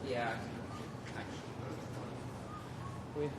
Yeah. Wait.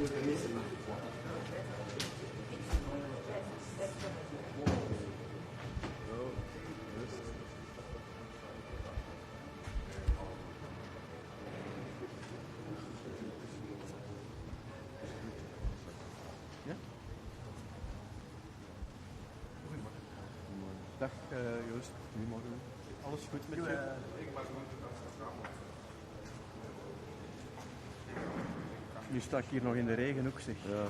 Dag Joost, goedemorgen. Alles goed met je? Nu sta ik hier nog in de regen ook, zeg. Ja.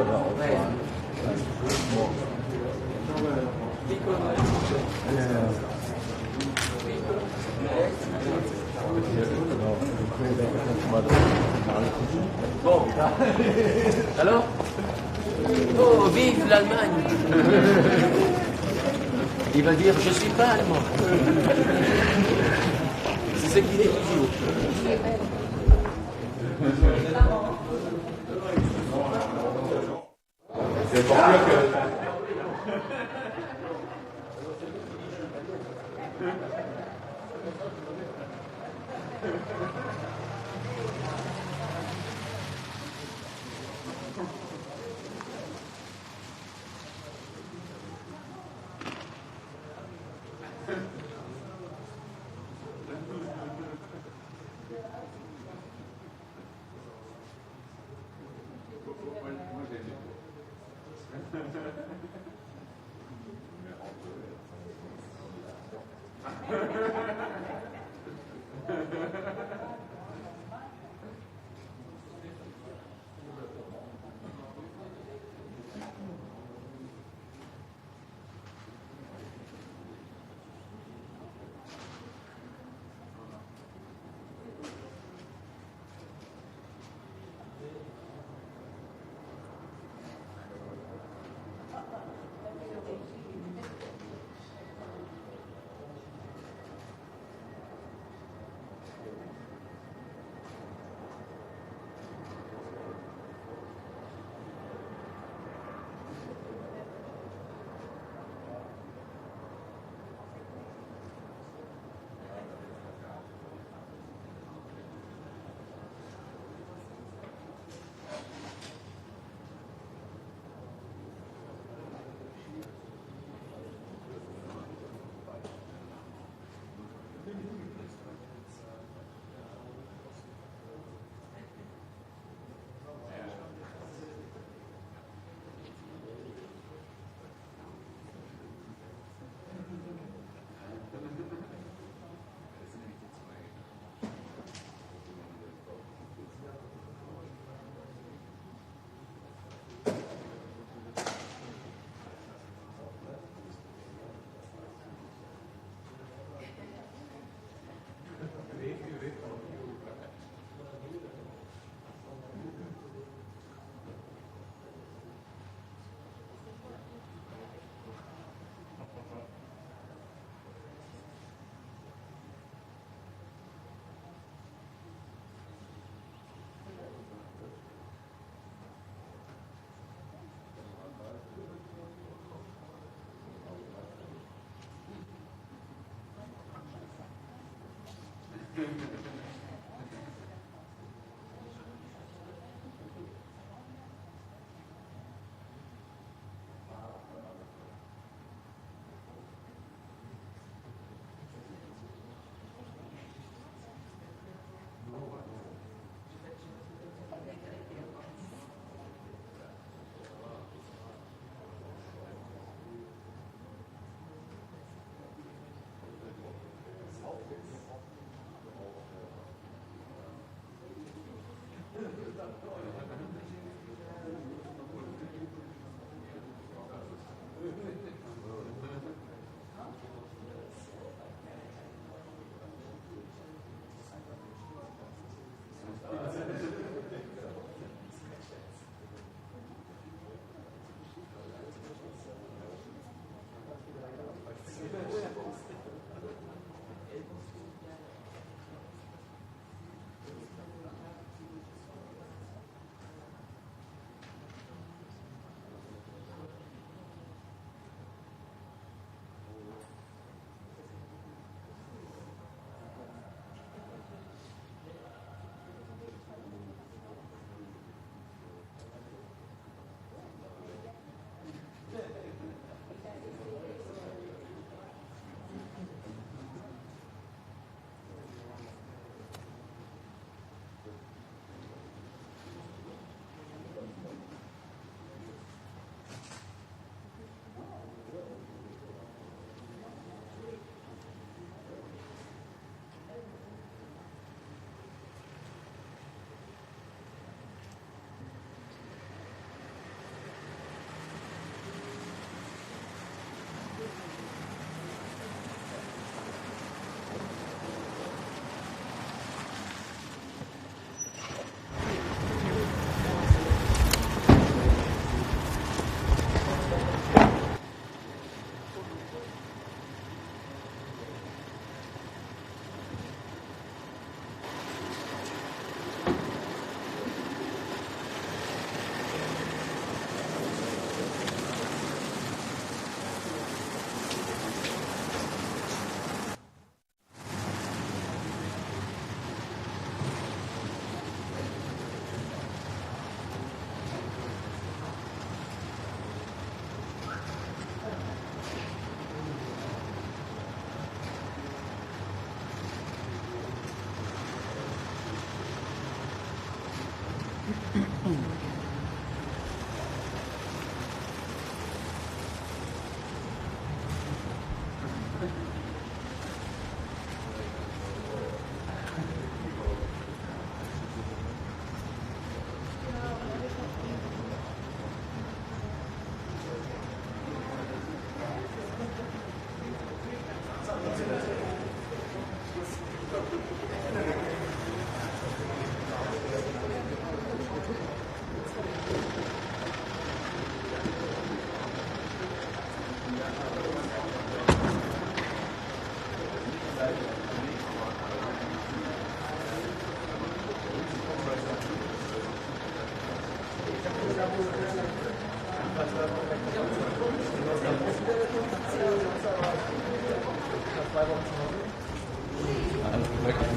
个的好玩。Bon, alors oh, vive l'Allemagne. Il va dire, je suis pas allemand. C'est ce qu'il dit toujours. C'est pour mieux que...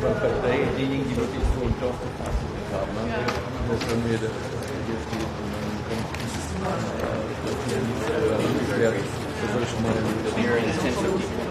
Partijen, diejenigen, die wirklich so einen Job haben, ne? Das können wir jetzt die das soll schon mal Very intensive.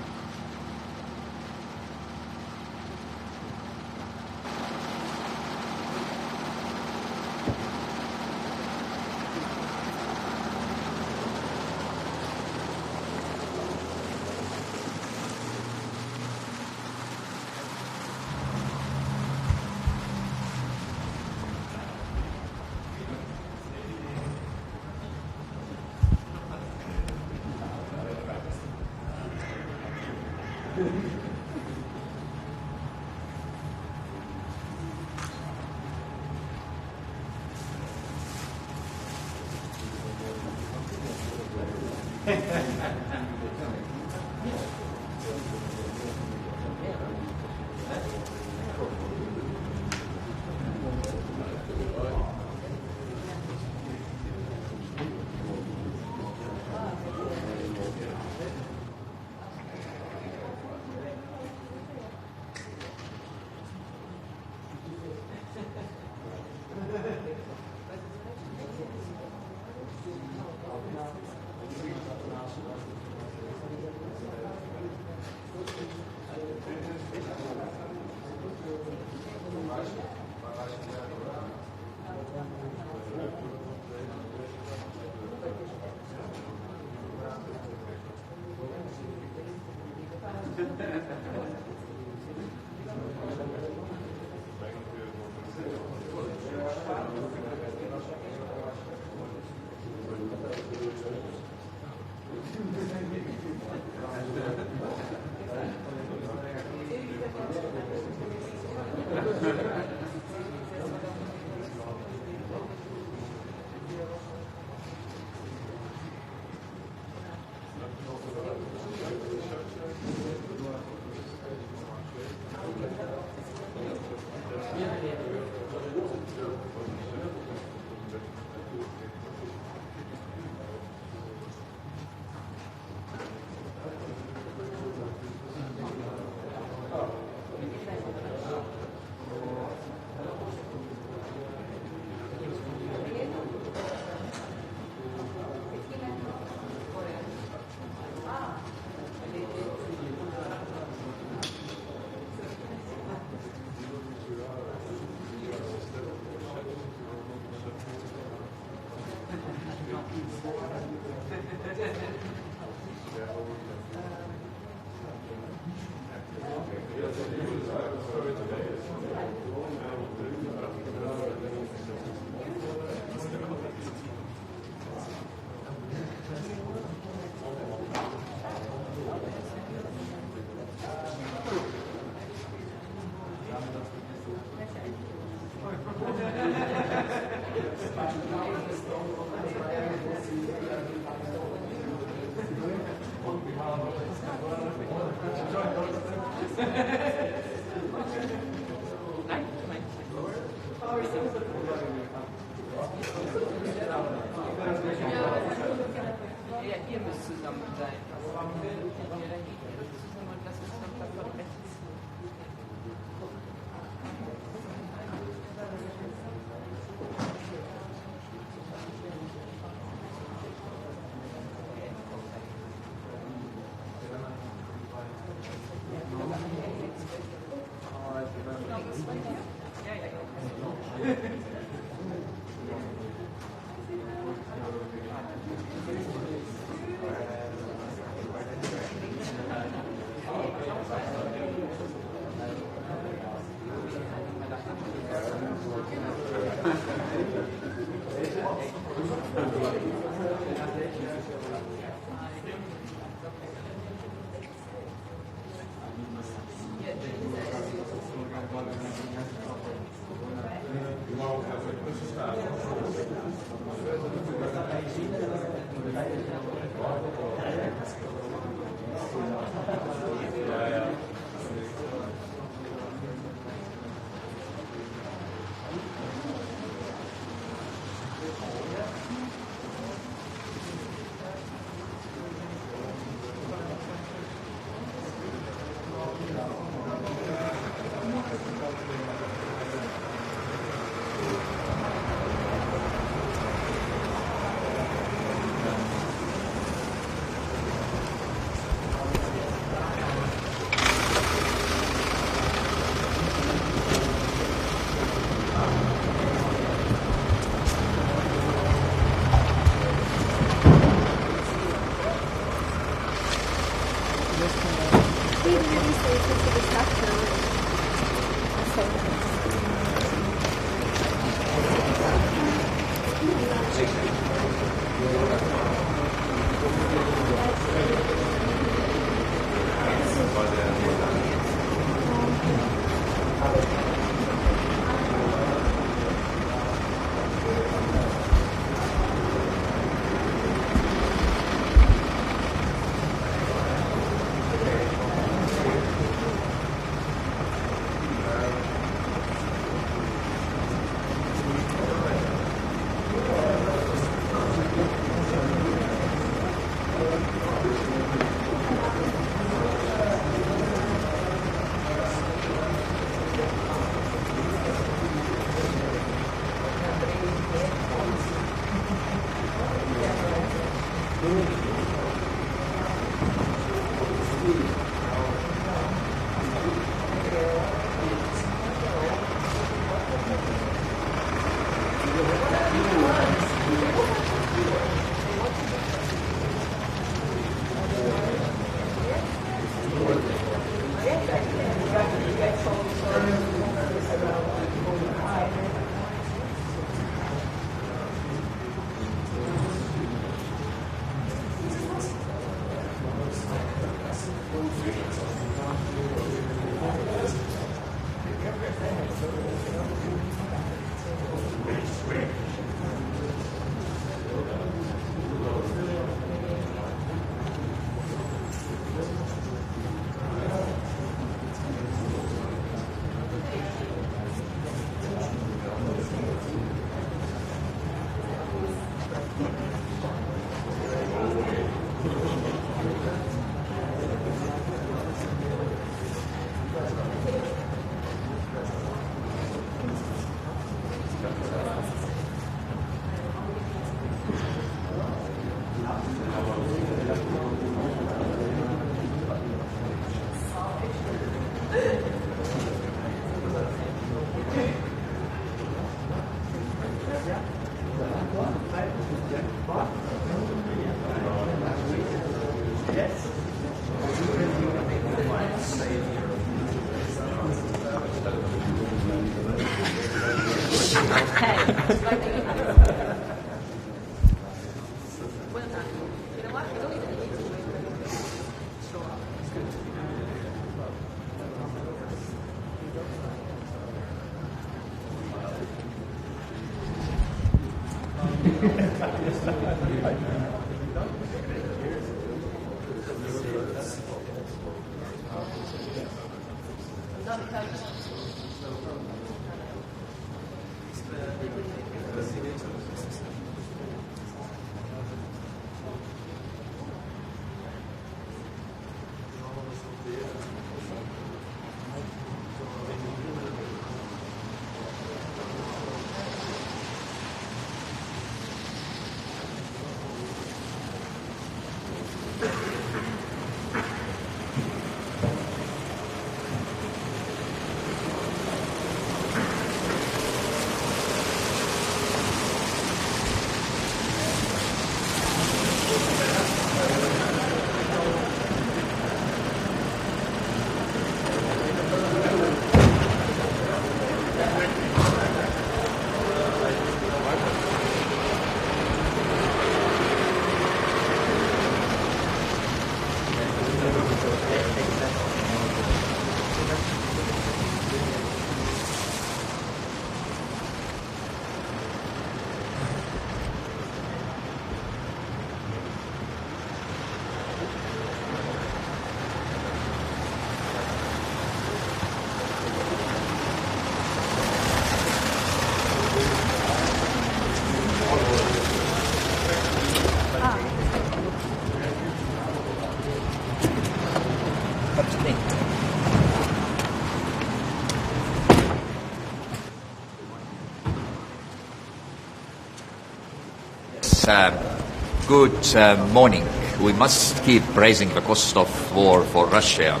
Good morning. We must keep raising the cost of war for Russia,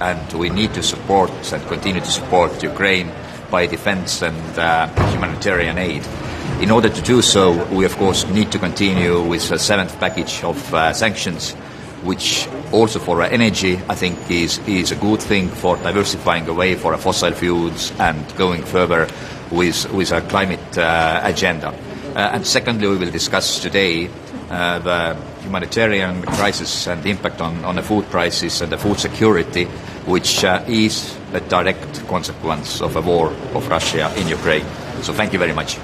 and we need to support and continue to support Ukraine by defense and humanitarian aid. In order to do so, we of course need to continue with the seventh package of sanctions, which also for energy, I think is a good thing for diversifying away for fossil fuels and going further with our climate agenda. And secondly, we will discuss today the humanitarian crisis and the impact on the food prices and the food security, which is a direct consequence of a war of Russia in Ukraine. So thank you very much.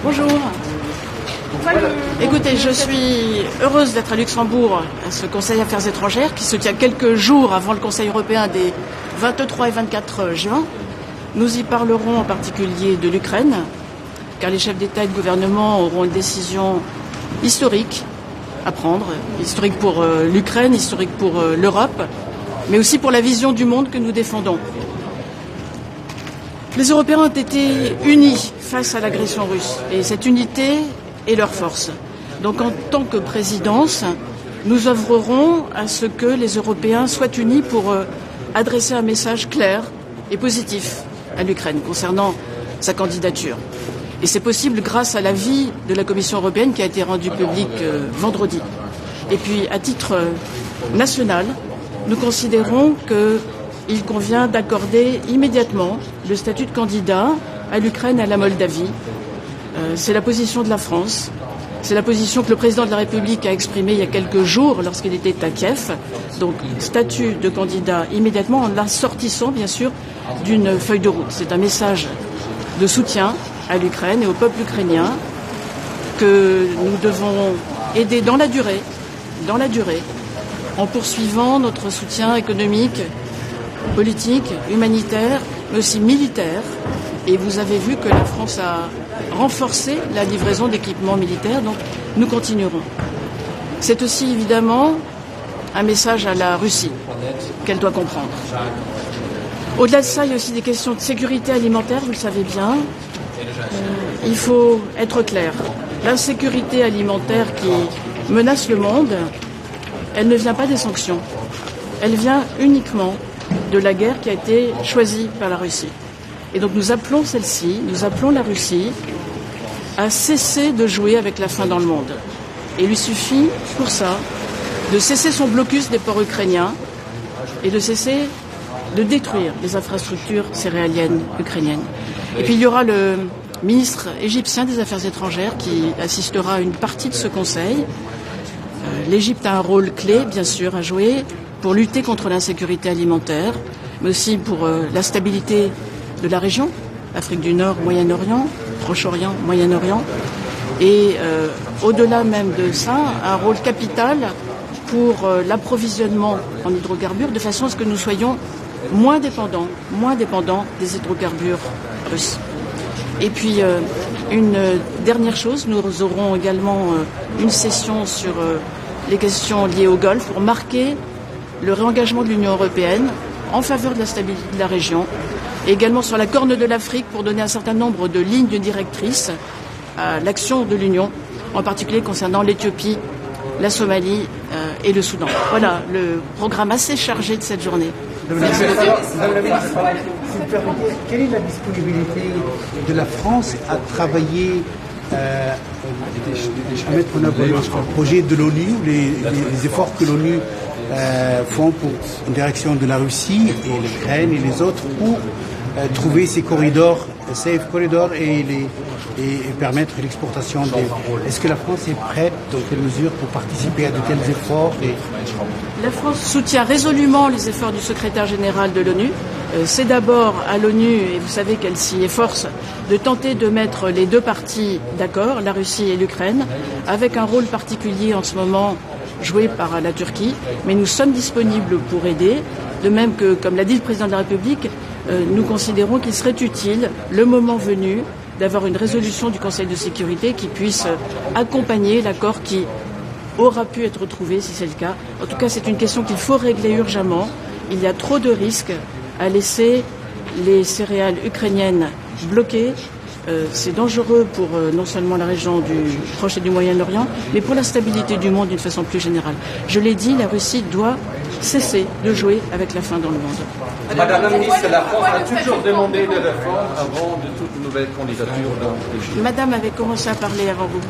Bonjour. Écoutez, je suis heureuse d'être à Luxembourg, à ce Conseil Affaires étrangères qui se tient quelques jours avant le Conseil européen des 23 et 24 juin. Nous y parlerons en particulier de l'Ukraine, car les chefs d'État et de gouvernement auront une décision historique à prendre, historique pour l'Ukraine, historique pour l'Europe, mais aussi pour la vision du monde que nous défendons. Les Européens ont été unis face à l'agression russe, et cette unité est leur force. Donc en tant que présidence, nous œuvrerons à ce que les Européens soient unis pour adresser un message clair et positif à l'Ukraine concernant sa candidature. Et c'est possible grâce à l'avis de la Commission européenne qui a été rendu public vendredi. Et puis, à titre national, nous considérons qu'il convient d'accorder immédiatement le statut de candidat à l'Ukraine et à la Moldavie. C'est la position de la France. C'est la position que le président de la République a exprimée il y a quelques jours lorsqu'il était à Kiev. Donc, statut de candidat immédiatement en l'assortissant, bien sûr, d'une feuille de route. C'est un message de soutien à l'Ukraine et au peuple ukrainien que nous devons aider dans la durée, en poursuivant notre soutien économique, politique, humanitaire, mais aussi militaire. Et vous avez vu que la France a renforcé la livraison d'équipements militaires, donc nous continuerons. C'est aussi évidemment un message à la Russie qu'elle doit comprendre. Au-delà de ça, il y a aussi des questions de sécurité alimentaire, vous le savez bien. Il faut être clair. L'insécurité alimentaire qui menace le monde, elle ne vient pas des sanctions. Elle vient uniquement de la guerre qui a été choisie par la Russie. Et donc nous appelons celle-ci, nous appelons la Russie à cesser de jouer avec la faim dans le monde. Et il lui suffit pour ça de cesser son blocus des ports ukrainiens et de cesser de détruire les infrastructures céréaliennes ukrainiennes. Et puis il y aura le ministre égyptien des Affaires étrangères qui assistera à une partie de ce conseil. L'Égypte a un rôle clé, bien sûr, à jouer pour lutter contre l'insécurité alimentaire, mais aussi pour la stabilité de la région, Afrique du Nord, Moyen-Orient, Proche-Orient, Moyen-Orient. Et au-delà même de ça, un rôle capital pour l'approvisionnement en hydrocarbures, de façon à ce que nous soyons moins dépendants des hydrocarbures russes. Et puis, une dernière chose, nous aurons également une session sur les questions liées au Golfe pour marquer le réengagement de l'Union européenne en faveur de la stabilité de la région, et également sur la Corne de l'Afrique pour donner un certain nombre de lignes directrices à l'action de l'Union, en particulier concernant l'Éthiopie, la Somalie et le Soudan. Voilà le programme assez chargé de cette journée. Merci beaucoup. Madame la ministre, si vous permettez, quelle est la disponibilité de la France à travailler à mettre en œuvre le projet de l'ONU, les efforts que l'ONU font pour en direction de la Russie et l'Ukraine et les autres pour trouver ces corridors, safe corridors et permettre l'exportation des... Est-ce que la France est prête, dans quelle mesure, pour participer à de tels efforts La France soutient résolument les efforts du secrétaire général de l'ONU. C'est d'abord à l'ONU, et vous savez qu'elle s'y efforce, de tenter de mettre les deux parties d'accord, la Russie et l'Ukraine, avec un rôle particulier en ce moment joué par la Turquie. Mais nous sommes disponibles pour aider, de même que, comme l'a dit le président de la République, nous considérons qu'il serait utile, le moment venu, d'avoir une résolution du Conseil de sécurité qui puisse accompagner l'accord qui aura pu être trouvé, si c'est le cas. En tout cas, c'est une question qu'il faut régler urgemment. Il y a trop de risques à laisser les céréales ukrainiennes bloquées. C'est dangereux pour non seulement la région du Proche et du Moyen-Orient, mais pour la stabilité du monde d'une façon plus générale. Je l'ai dit, la Russie doit cesser de jouer avec la faim dans le monde. Madame la ministre, la France a toujours demandé des réformes avant de toute nouvelle candidature dans les pays. Madame avait commencé à parler avant vous.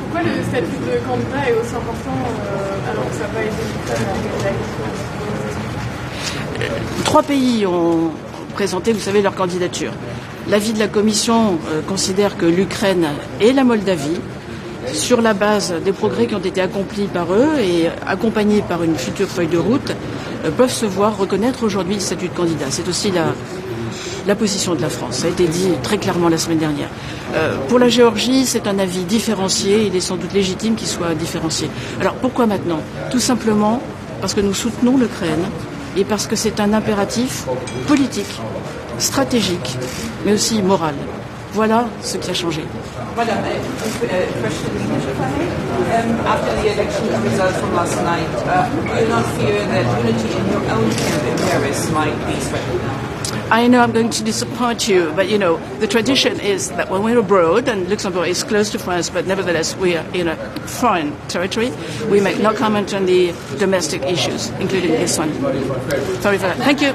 Pourquoi le statut de candidat est aussi important alors que ça n'a pas été fait? 3 pays ont présenté, vous savez, leur candidature. L'avis de la Commission considère que l'Ukraine et la Moldavie, sur la base des progrès qui ont été accomplis par eux et accompagnés par une future feuille de route, peuvent se voir reconnaître aujourd'hui le statut de candidat. C'est aussi la position de la France. Ça a été dit très clairement la semaine dernière. Pour la Géorgie, c'est un avis différencié. Il est sans doute légitime qu'il soit différencié. Alors pourquoi maintenant? Tout simplement parce que nous soutenons l'Ukraine et parce que c'est un impératif politique, stratégique, mais aussi moral. Voilà ce qui a changé. Madam, question. After the election results from last night, do you not fear that unity in your own camp in Paris might be threatened now? I know I'm going to disappoint you, but you know, the tradition is that when we're abroad, and Luxembourg is close to France, but nevertheless we are in a foreign territory, we make no comment on the domestic issues, including this one. Sorry for that. Thank you.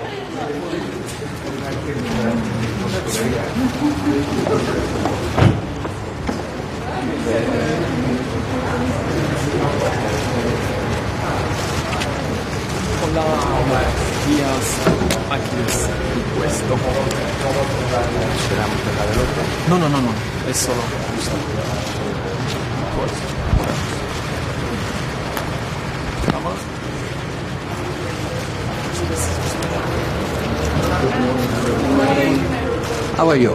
Con la Aquiles di questo. No, è solo questo. How are you?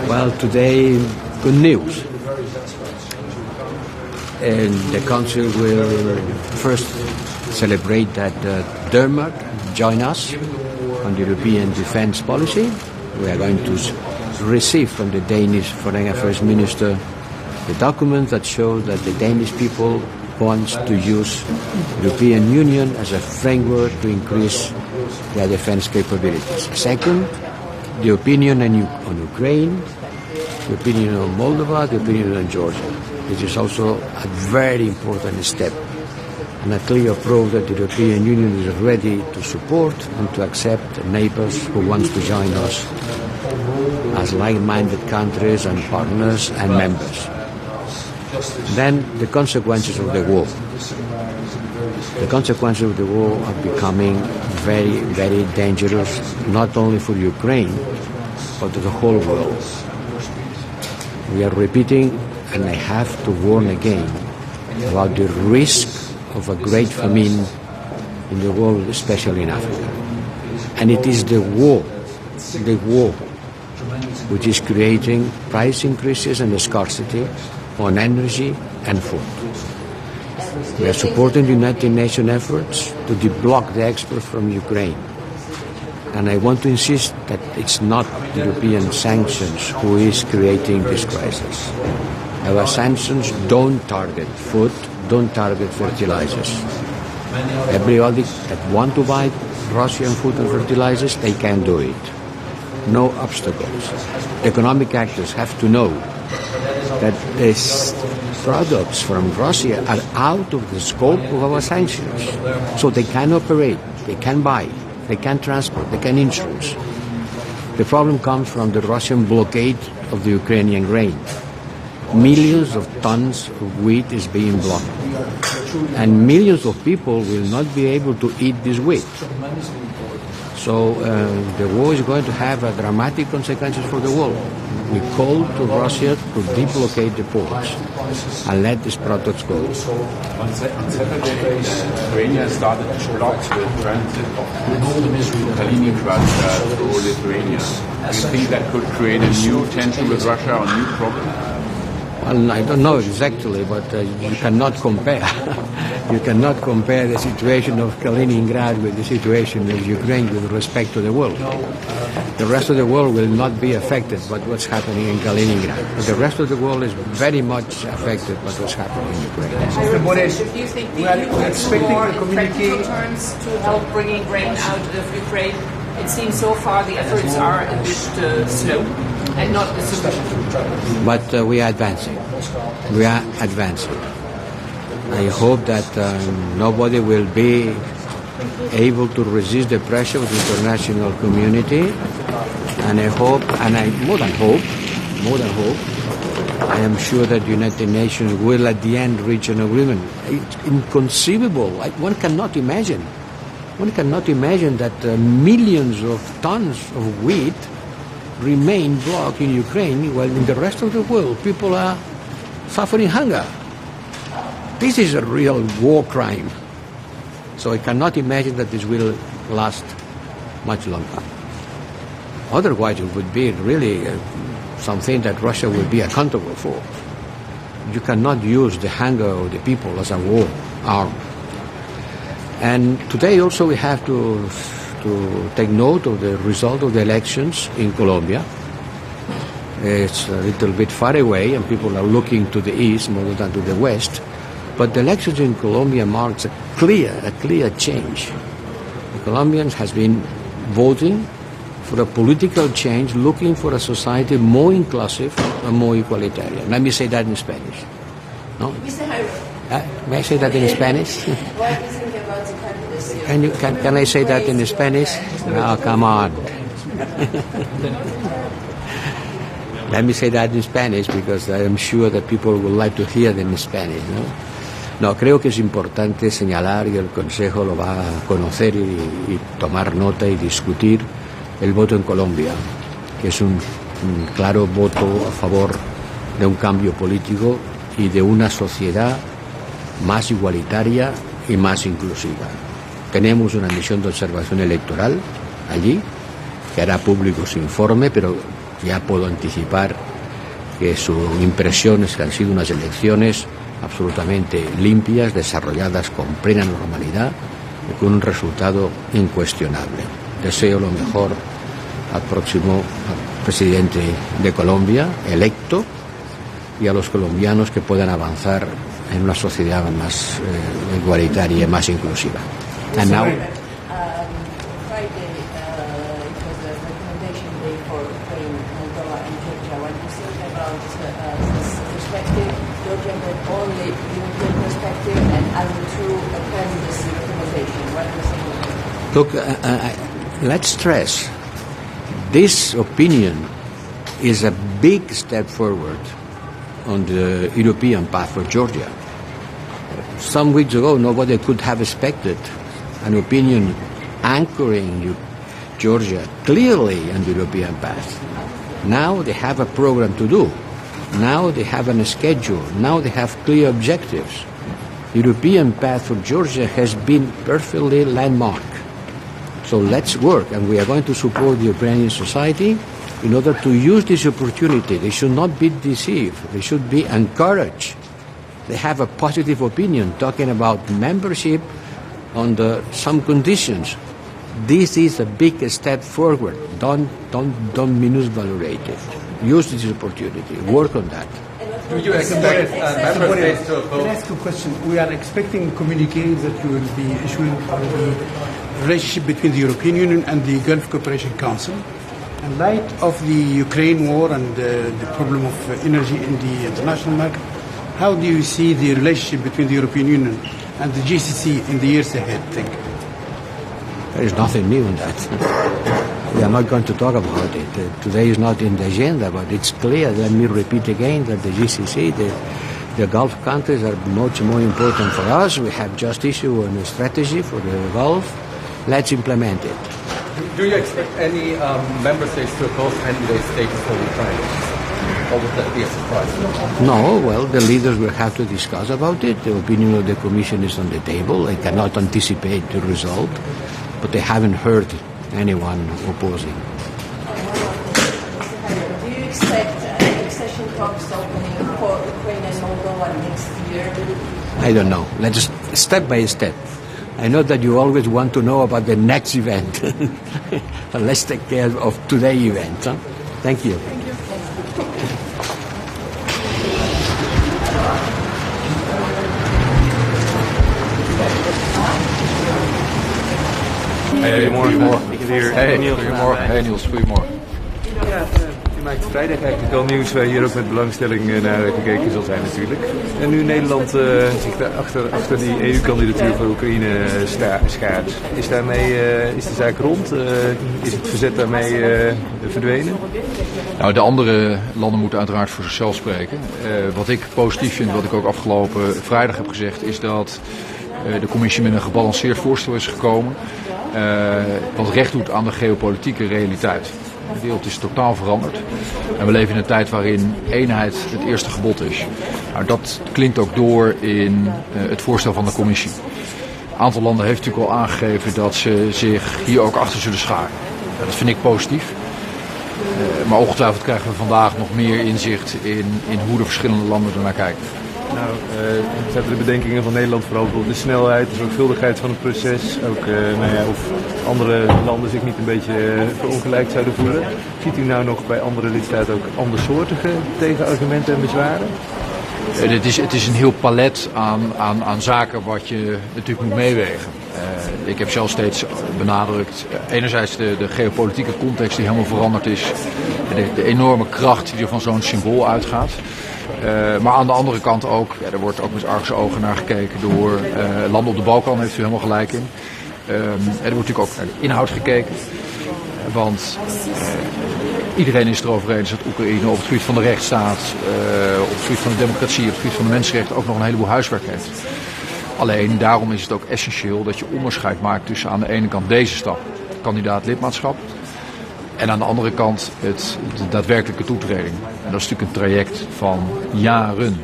Well, today, good news. And the Council will first celebrate that Denmark join us on the European defense policy. We are going to receive from the Danish Foreign Affairs Minister the document that shows that the Danish people want to use the European Union as a framework to increase their defense capabilities. Second, the opinion on Ukraine, the opinion on Moldova, the opinion on Georgia. This is also a very important step and a clear proof that the European Union is ready to support and to accept neighbors who want to join us as like-minded countries and partners and members. Then the consequences of the war. The consequences of the war are becoming very, very dangerous, not only for Ukraine, but to the whole world. We are repeating, and I have to warn again, about the risk of a great famine in the world, especially in Africa. And it is the war, which is creating price increases and scarcity on energy and food. We are supporting the United Nations efforts to deblock the export from Ukraine. And I want to insist that it's not European sanctions who is creating this crisis. Our sanctions don't target food, don't target fertilizers. Everybody that want to buy Russian food and fertilizers, they can do it. No obstacles. Economic actors have to know that these products from Russia are out of the scope of our sanctions. So they can operate, they can buy, they can transport, they can insurance. The problem comes from the Russian blockade of the Ukrainian grain. Millions of tons of wheat is being blocked. And millions of people will not be able to eat this wheat. So the war is going to have dramatic consequences for the world. We call to Russia to deblocate the ports and let these products go. On Saturday, Lithuania started to block the transit of Kaliningrad to Lithuania. Do you think that could create a new tension with Russia or a new problem? Well, I don't know exactly, but you cannot compare. You cannot compare the situation of Kaliningrad with the situation of Ukraine with respect to the world. The rest of the world will not be affected by what's happening in Kaliningrad. But the rest of the world is very much affected by what's happening in Ukraine. Do you think the EU will do more in practical terms to help bringing grain out of Ukraine? It seems so far the efforts are a bit slow and not sufficient. But we are advancing. We are advancing. I hope that nobody will be able to resist the pressure of the international community. And I hope, and I more than hope, I am sure that the United Nations will at the end reach an agreement. It's inconceivable. One cannot imagine. One cannot imagine that millions of tons of wheat remain blocked in Ukraine while in the rest of the world people are suffering hunger. This is a real war crime. So I cannot imagine that this will last much longer. Otherwise it would be really something that Russia will be accountable for. You cannot use the hunger of the people as a war arm. And today also we have to take note of the result of the elections in Colombia. It's a little bit far away and people are looking to the east more than to the west. But the elections in Colombia marks a clear change. The Colombians has been voting for a political change, looking for a society more inclusive and more egalitarian. Let me say that in Spanish. No? May I say that in Spanish? What do you think about the candidacy? Can I say that in Spanish? No, come on. Let me say that in Spanish because I am sure that people would like to hear them in Spanish. No, creo que es importante señalar y el Consejo lo va a conocer y tomar nota y discutir el voto en Colombia, que es un claro voto a favor de un cambio político y de una sociedad más igualitaria y más inclusiva. Tenemos una misión de observación electoral allí, que hará público su informe, pero ya puedo anticipar que su impresión es que han sido unas elecciones absolutamente limpias, desarrolladas con plena normalidad y con un resultado incuestionable. Deseo lo mejor al próximo presidente de Colombia, electo, y a los colombianos que puedan avanzar en una sociedad más igualitaria y más inclusiva. And now, Friday, it was a recommendation day for Ukraine, Moldova and Georgia. When you think about this perspective, Georgia had only European perspective and Argentina attend this recommendation. What do you think? look, let's stress, this opinion is a big step forward on the European path for Georgia. Some weeks ago, nobody could have expected an opinion anchoring Georgia clearly on the European path. Now they have a program to do. Now they have a schedule. Now they have clear objectives. The European path for Georgia has been perfectly landmarked. So let's work, and we are going to support the Ukrainian society in order to use this opportunity. They should not be deceived. They should be encouraged. They have a positive opinion talking about membership under some conditions. This is a big step forward. Don't minusvalorate it. Use this opportunity. Work on that. Do you expect member states to vote? Can I ask you a question? We are expecting communiques that you will be issuing on the relationship between the European Union and the Gulf Cooperation Council. In light of the Ukraine war and the problem of energy in the international market, how do you see the relationship between the European Union and the GCC in the years ahead? Thank you. There is nothing new in that. We are not going to talk about it. Today is not in the agenda, but it's clear. Let me repeat again that the GCC, the Gulf countries are much more important for us. We have just issued a strategy for the Gulf. Let's implement it. Do you expect any member states to oppose candidate status for Ukraine? Or would that be a surprise? No, well, the leaders will have to discuss about it. The opinion of the Commission is on the table. I cannot anticipate the result, but they haven't heard anyone opposing. Do you expect accession talks opening for Ukraine and Moldova next year? I don't know. Let's step by step. I know that you always want to know about the next event. But let's take care of today's event. Huh? Thank you. Hey, goedemorgen. Hey, goedemorgen. Hey Niels, goedemorgen. Ja, u maakt vrijdag eigenlijk al nieuws waar hier ook met belangstelling naar gekeken zal zijn natuurlijk. En nu Nederland zich daar achter die EU-kandidatuur voor Oekraïne schaart. Is de zaak rond? Is het verzet daarmee verdwenen? Nou, de andere landen moeten uiteraard voor zichzelf spreken. Wat ik positief vind, wat ik ook afgelopen vrijdag heb gezegd, is dat de commissie met een gebalanceerd voorstel is gekomen. Wat recht doet aan de geopolitieke realiteit. De wereld is totaal veranderd. En we leven in een tijd waarin eenheid het eerste gebod is. Nou, dat klinkt ook door in het voorstel van de commissie. Een aantal landen heeft natuurlijk al aangegeven dat ze zich hier ook achter zullen scharen. Dat vind ik positief. Maar ongetwijfeld krijgen we vandaag nog meer inzicht in hoe de verschillende landen ernaar kijken. Nou, zijn de bedenkingen van Nederland vooral op de snelheid, de zorgvuldigheid van het proces. Ook of andere landen zich niet een beetje verongelijkt zouden voelen. Ziet u nou nog bij andere lidstaten ook andersoortige tegenargumenten en bezwaren? Het is een heel palet aan zaken wat je natuurlijk moet meewegen. Ik heb zelf steeds benadrukt, enerzijds de geopolitieke context die helemaal veranderd is. De enorme kracht die er van zo'n symbool uitgaat. Maar aan de andere kant ook, er wordt ook met argusogen naar gekeken door landen op de Balkan, heeft u helemaal gelijk in. Er wordt natuurlijk ook naar de inhoud gekeken. Want iedereen is erover eens dat Oekraïne op het gebied van de rechtsstaat, op het gebied van de democratie, op het gebied van de mensenrechten ook nog een heleboel huiswerk heeft. Alleen daarom is het ook essentieel dat je onderscheid maakt tussen aan de ene kant deze stap, kandidaat lidmaatschap, en aan de andere kant de daadwerkelijke toetreding. En dat is natuurlijk een traject van jaren,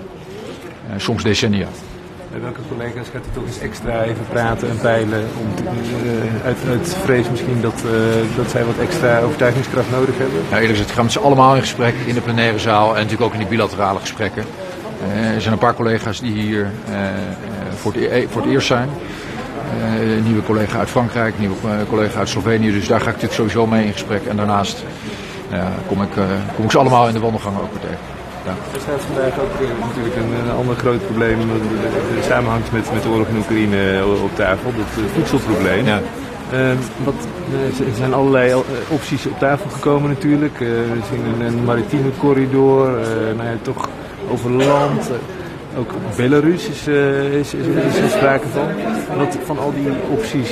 soms decennia. Met welke collega's gaat u toch eens extra even praten en peilen, uit vrees misschien dat zij wat extra overtuigingskracht nodig hebben? Ja, eerlijk gezegd gaan we met z'n allemaal in gesprek in de plenaire zaal en natuurlijk ook in die bilaterale gesprekken. Er zijn een paar collega's die hier voor het eerst zijn. Een nieuwe collega uit Frankrijk, een nieuwe collega uit Slovenië. Dus daar ga ik natuurlijk sowieso mee in gesprek. En daarnaast kom ik ze allemaal in de wandelgang ook weer tegen. Ja. Er staat vandaag ook natuurlijk een ander groot probleem dat samenhangt met de oorlog in Oekraïne op tafel. Het voedselprobleem. Ja. Er zijn allerlei opties op tafel gekomen natuurlijk. We zien een maritieme corridor, toch over land. Ook Belarus is er sprake van. Van al die opties,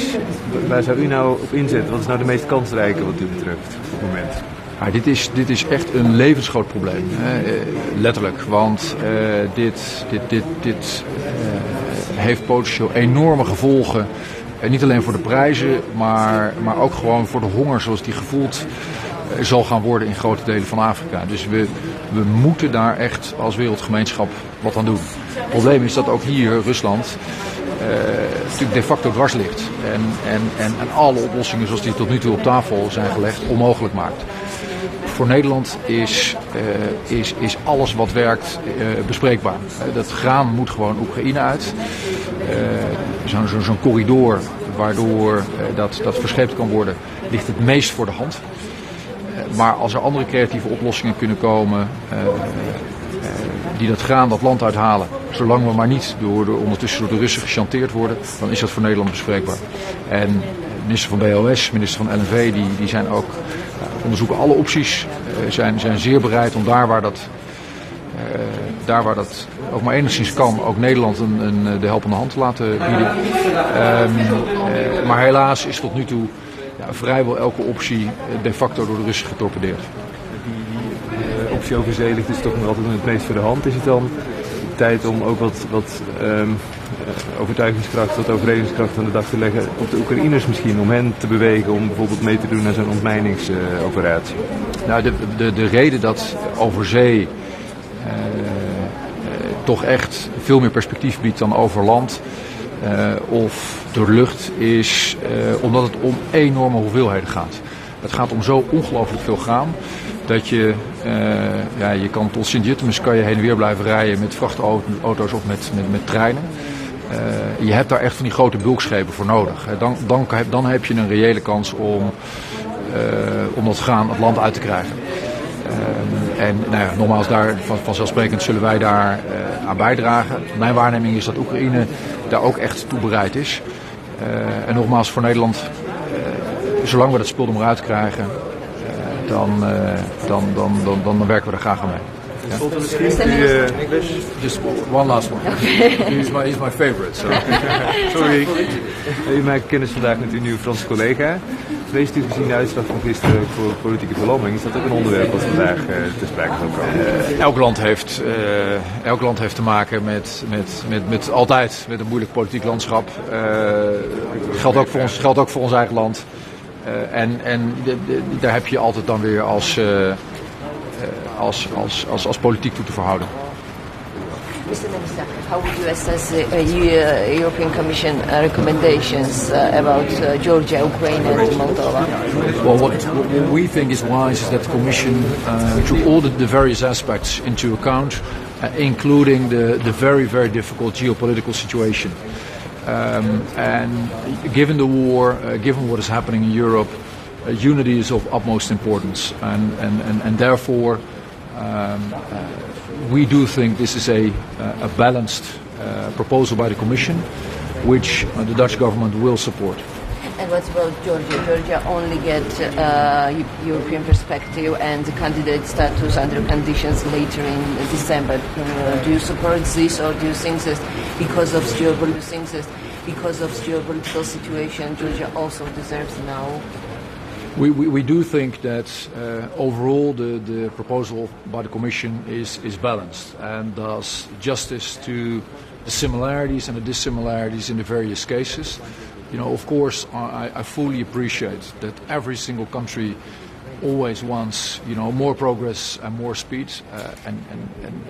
waar zou u nou op inzetten? Wat is nou de meest kansrijke wat u betreft op het moment? Ja, dit is echt een levensgroot probleem, letterlijk. Want dit heeft potentieel enorme gevolgen. Niet alleen voor de prijzen, maar ook gewoon voor de honger zoals die gevoeld zal gaan worden in grote delen van Afrika. Dus we moeten daar echt als wereldgemeenschap wat aan doen. Het probleem is dat ook hier Rusland natuurlijk de facto dwars ligt. En alle oplossingen zoals die tot nu toe op tafel zijn gelegd onmogelijk maakt. Voor Nederland is alles wat werkt bespreekbaar. Dat graan moet gewoon Oekraïne uit. Zo'n corridor waardoor dat verscheept kan worden, ligt het meest voor de hand. Maar als er andere creatieve oplossingen kunnen komen die dat graan dat land uithalen, zolang we maar niet ondertussen door de Russen gechanteerd worden, dan is dat voor Nederland bespreekbaar. En de minister van BOS, minister van LNV, die zijn ook onderzoeken alle opties, zijn zeer bereid om daar waar dat ook maar enigszins kan, ook Nederland de helpende hand te laten bieden. Maar helaas is tot nu toe vrijwel elke optie de facto door de Russen getorpedeerd. Die optie over zee ligt dus toch nog altijd het meest voor de hand. Is het dan tijd om ook wat overtuigingskracht, wat overredingskracht aan de dag te leggen op de Oekraïners misschien, om hen te bewegen om bijvoorbeeld mee te doen aan zo'n ontmijningsoperatie? Nou, de reden dat over zee toch echt veel meer perspectief biedt dan over land of door lucht is omdat het om enorme hoeveelheden gaat. Het gaat om zo ongelooflijk veel graan dat je kan tot Sint-Jutemus kan je heen en weer blijven rijden met vrachtauto's of met treinen. Je hebt daar echt van die grote bulkschepen voor nodig. Dan heb je een reële kans om dat graan het land uit te krijgen. Nogmaals, vanzelfsprekend zullen wij daar aan bijdragen. Mijn waarneming is dat Oekraïne daar ook echt toe bereid is. En nogmaals, voor Nederland, zolang we dat spul er maar uit krijgen, dan werken we er graag aan mee. Just one last one. He's my favorite. So. Sorry. U maakt kennis vandaag met uw nieuwe Franse collega. Vreest u gezien de uitslag van gisteren voor politieke verlamming? Is dat ook een onderwerp dat vandaag te sprake zal komen? Elk land heeft te maken met altijd met een moeilijk politiek landschap. Geldt ook voor ons eigen land. Daar heb je altijd dan weer als politiek toe te verhouden. Mr. Minister, how would you assess the European Commission recommendations about Georgia, Ukraine and Moldova? Well, what we think is wise is that the Commission took all the various aspects into account, including the very, very difficult geopolitical situation. And given the war, given what is happening in Europe, unity is of utmost importance, and therefore we do think this is a balanced proposal by the Commission, which the Dutch government will support. And what about Georgia? Georgia only get European perspective and candidate status under conditions later in December. Do you support this, or do you think that because of geopolitical situation, Georgia also deserves now? We do think that overall the proposal by the Commission is balanced and does justice to the similarities and the dissimilarities in the various cases. You know, of course, I fully appreciate that every single country always wants, you know, more progress and more speed, and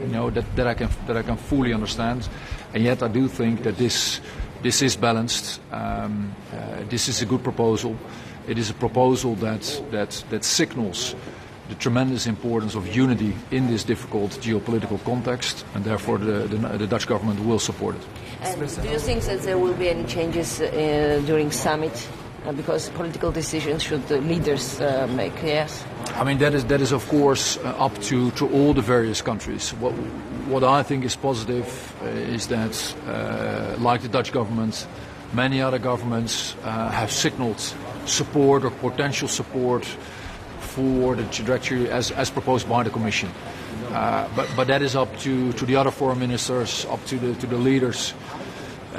you know that I can fully understand. And yet I do think that this is balanced. This is a good proposal. It is a proposal that signals the tremendous importance of unity in this difficult geopolitical context, and therefore the Dutch government will support it. And do you think that there will be any changes during summit? Because political decisions should the leaders make, yes? I mean, that is of course up to all the various countries. What I think is positive is that, like the Dutch government, many other governments have signaled support or potential support for the trajectory as proposed by the Commission. But that is up to the other foreign ministers, up to the leaders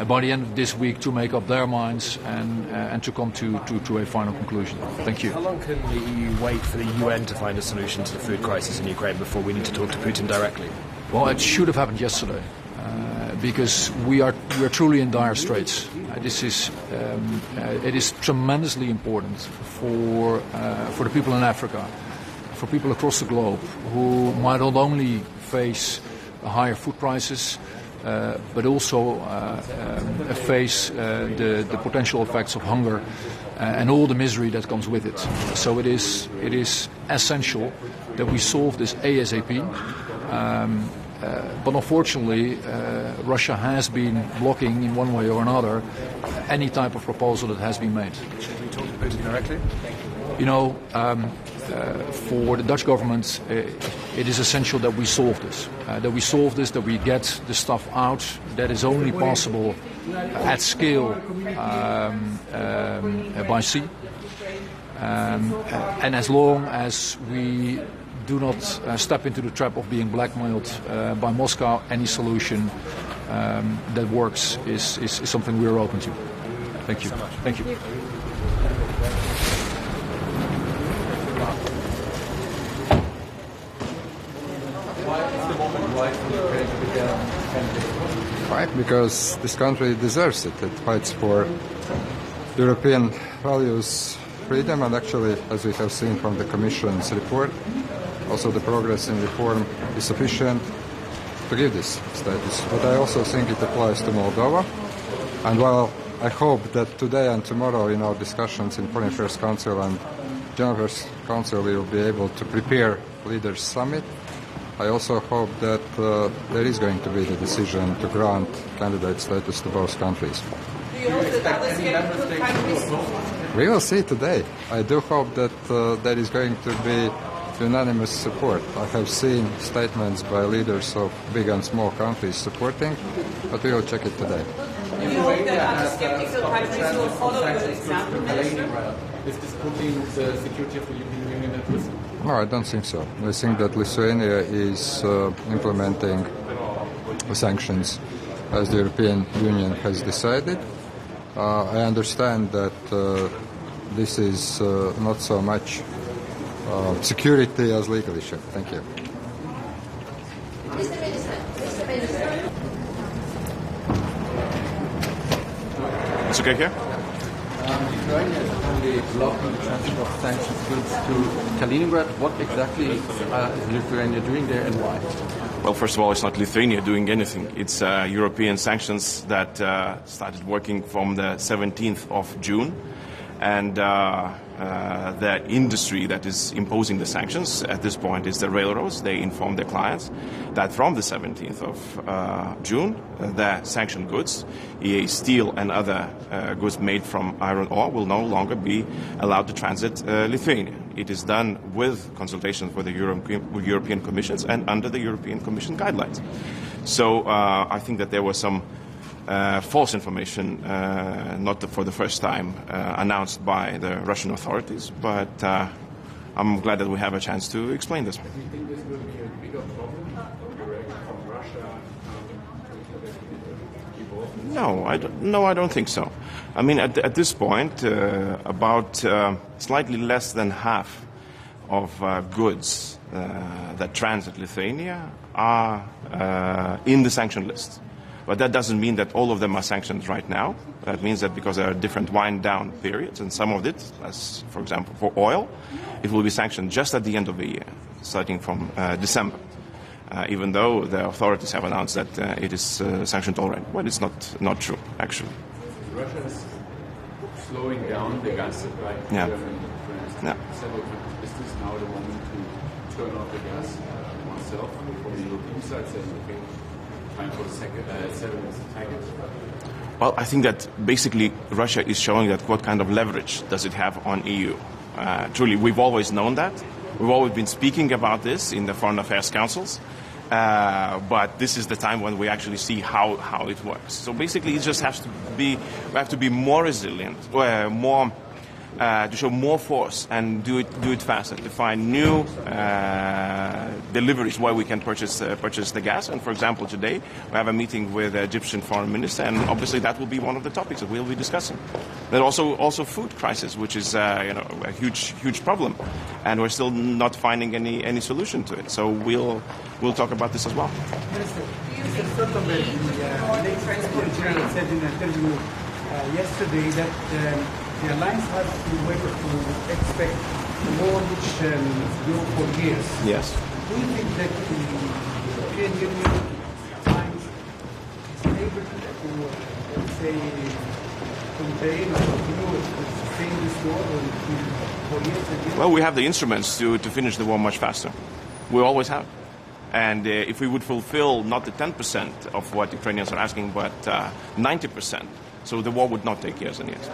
by the end of this week to make up their minds and to come to a final conclusion. Thank you. How long can the EU wait for the UN to find a solution to the food crisis in Ukraine before we need to talk to Putin directly? Well, it should have happened yesterday. Because we are truly in dire straits. It is tremendously important for the people in Africa, for people across the globe who might not only face higher food prices, but also face the potential effects of hunger and all the misery that comes with it. So it is essential that we solve this ASAP. But unfortunately, Russia has been blocking in one way or another any type of proposal that has been made. Should we talk to Putin directly? You know, for the Dutch government, it is essential that we solve this. That we get the stuff out. That is only possible at scale by sea. And as long as we do not step into the trap of being blackmailed by Moscow, any solution that works is something we are open to. Thank you. Thank you. Why is the moment right for Ukraine to begin Why? Because this country deserves it. It fights for European values, freedom, and actually, as we have seen from the Commission's report, also the progress in reform is sufficient to give this status. But I also think it applies to Moldova. And while I hope that today and tomorrow in our discussions in Foreign Affairs Council and General Affairs Council we will be able to prepare Leaders' Summit, I also hope that there is going to be the decision to grant candidate status to both countries. Do you hope that other skeptical countries? We will see today. I do hope that there is going to be unanimous support. I have seen statements by leaders of big and small countries supporting, but we will check it today. Do you hope that other skeptical countries will follow your example, Minister? Is this putting the security of the European Union at risk? No, I don't think so. I think that Lithuania is implementing the sanctions as the European Union has decided. I understand that this is not so much security as legal issue. Thank you. Mr. Minister. It's okay here? Lithuania is currently blocking the transfer of sanctions goods to Kaliningrad. What exactly is Lithuania doing there and why? Well, first of all, it's not Lithuania doing anything. It's European sanctions that started working from the 17th of June. And the industry that is imposing the sanctions at this point is the railroads. They inform their clients that from the 17th of June, the sanctioned goods, e.g. steel and other goods made from iron ore, will no longer be allowed to transit Lithuania. It is done with consultations with the European Commissions and under the European Commission guidelines. So I think that there was some false information, not for the first time, announced by the Russian authorities, but I'm glad that we have a chance to explain this. Do you think this will be a bigger problem from Russia? No, I don't think so. I mean, at this point, about slightly less than half of goods that transit Lithuania are in the sanctioned list. But that doesn't mean that all of them are sanctioned right now. That means that because there are different wind-down periods, and some of it, as for example for oil, it will be sanctioned just at the end of the year, starting from December. Even though the authorities have announced that it is sanctioned already. Well, it's not true, actually. Russia is slowing down the gas supply to Germany, for instance. Is this now the moment to turn off the gas oneself from the European side, saying, okay, time for the settlement package? Well, I think that basically Russia is showing that what kind of leverage does it have on EU. Truly, we've always known that. We've always been speaking about this in the Foreign Affairs Councils. But this is the time when we actually see how it works. So basically, it just has to be, we have to be more resilient, to show more force and do it faster, to find new deliveries where we can purchase the gas. And for example, today we have a meeting with the Egyptian foreign minister, and obviously that will be one of the topics that we'll be discussing. But also food crisis, which is a huge problem, and we're still not finding any solution to it. So we'll talk about this as well. Mr. Stoltenberg, the Secretary General said in an interview yesterday that the alliance has to wait to expect a war which will go for years. Yes. Do you think that the European Union finds able to, let's say, contain or continue to sustain this war for years and years? Well, we have the instruments to finish the war much faster. We always have. And if we would fulfill not the 10% of what Ukrainians are asking, but 90%, so the war would not take years and years.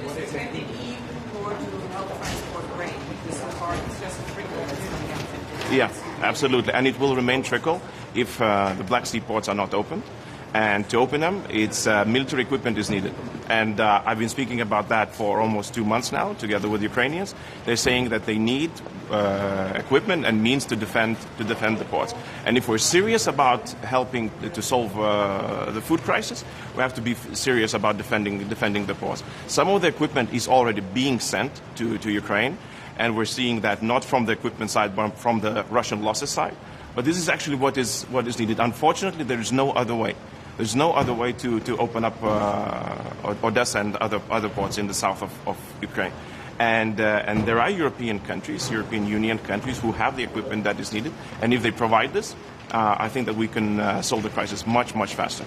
Is there expecting EU more to help transport grain? Because so far it's just a trickle that's coming out. Yeah, absolutely. And it will remain trickle if the Black Sea ports are not opened. And to open them, it's military equipment is needed. And I've been speaking about that for almost 2 months now, together with Ukrainians. They're saying that they need equipment and means to defend the ports. And if we're serious about helping to solve the food crisis, we have to be serious about defending the ports. Some of the equipment is already being sent to Ukraine, and we're seeing that not from the equipment side, but from the Russian losses side. But this is actually what is needed. Unfortunately, there is no other way. There's no other way to open up Odessa and other ports in the south of Ukraine. And there are European countries, European Union countries, who have the equipment that is needed. And if they provide this, I think that we can solve the crisis much, much faster.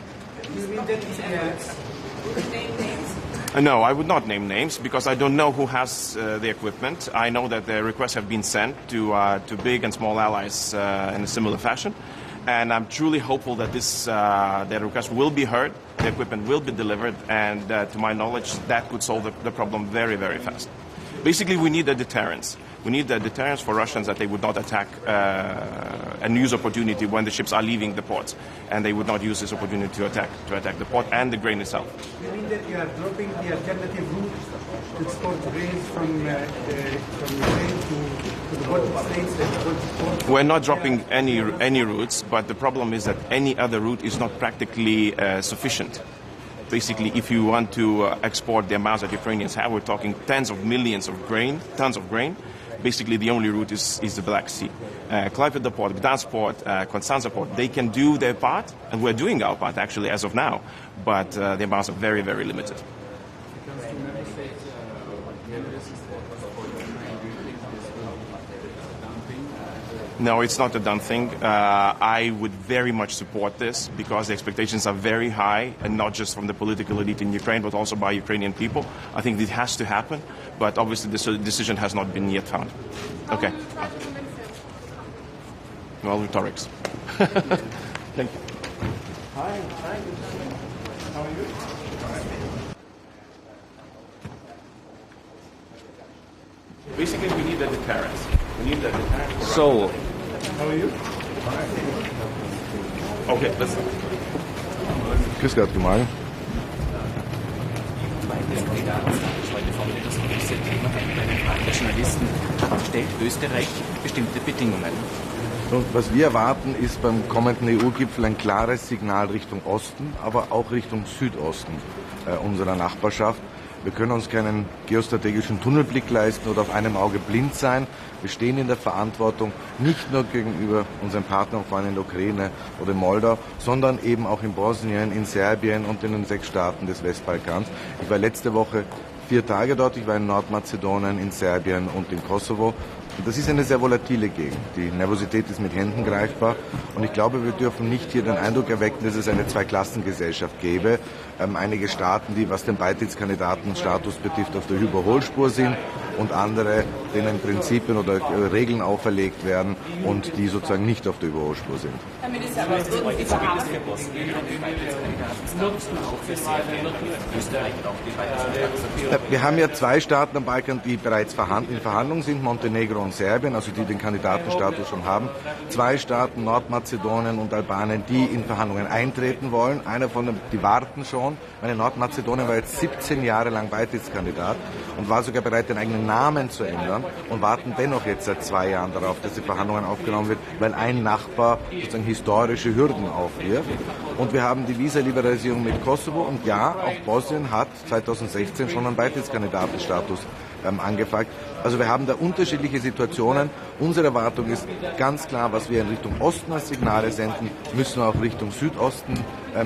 No, I would not name names because I don't know who has the equipment. I know that the requests have been sent to big and small allies in a similar fashion. And I'm truly hopeful that that request will be heard, the equipment will be delivered, and to my knowledge, that could solve the problem very, very fast. Basically, we need a deterrence. We need a deterrence for Russians that they would not attack and use opportunity when the ships are leaving the ports, and they would not use this opportunity to attack the port and the grain itself. You mean that you are dropping the alternative route to export grains from Ukraine to the Baltic states? We're not dropping any routes, but the problem is that any other route is not practically sufficient. Basically, if you want to export the amounts that Ukrainians have, we're talking tens of millions of tons of grain. Basically, the only route is the Black Sea. Klaipėda port, Gdansk port, Constanța port, they can do their part, and we're doing our part actually as of now, but the amounts are very, very limited. No, it's not a done thing. I would very much support this because the expectations are very high, and not just from the political elite in Ukraine, but also by Ukrainian people. I think it has to happen, but obviously this decision has not been yet found. Okay. Well, rhetorics. Thank you. Hi. How are you? Basically, we need a deterrence. So, how are you? Okay, let's. Grüß Gott, guten Morgen. Journalisten stellt Österreich bestimmte Bedingungen. Und was wir erwarten, ist beim kommenden EU-Gipfel ein klares Signal Richtung Osten, aber auch Richtung Südosten unserer Nachbarschaft. Wir können uns keinen geostrategischen Tunnelblick leisten oder auf einem Auge blind sein. Wir stehen in der Verantwortung, nicht nur gegenüber unseren Partnern und Freunden in der Ukraine oder in Moldau, sondern eben auch in Bosnien, in Serbien und in den 6 Staaten des Westbalkans. Ich war letzte Woche 4 Tage dort. Ich war in Nordmazedonien, in Serbien und in Kosovo. Und das ist eine sehr volatile Gegend. Die Nervosität ist mit Händen greifbar. Und ich glaube, wir dürfen nicht hier den Eindruck erwecken, dass es eine Zweiklassengesellschaft gäbe. Einige Staaten, die, was den Beitrittskandidatenstatus betrifft, auf der Überholspur sind und andere, denen Prinzipien oder Regeln auferlegt werden und die sozusagen nicht auf der Überholspur sind. Herr Minister, aber irgendwie verhaftet für Bosnien und die Beitrittskandidatenstatus auch für Serbien, Österreich und auch die Beitrittskandidaten. Wir haben ja 2 Staaten am Balkan, die bereits in Verhandlungen sind, Montenegro und Serbien, also die den Kandidatenstatus schon haben. 2 Staaten, Nordmazedonien und Albanien, die in Verhandlungen eintreten wollen. Einer von denen, die warten schon. Meine Nordmazedonien war jetzt 17 Jahre lang Beitrittskandidat und war sogar bereit, den eigenen Namen zu ändern und warten dennoch jetzt seit 2 Jahren darauf, dass die Verhandlungen aufgenommen wird, weil ein Nachbar sozusagen historische Hürden aufwirft. Und wir haben die Visaliberalisierung mit Kosovo und ja, auch Bosnien hat 2016 schon einen Beitrittskandidatenstatus angefragt. Also wir haben da unterschiedliche Situationen. Unsere Erwartung ist ganz klar, was wir in Richtung Osten als Signale senden, müssen wir auch Richtung Südosten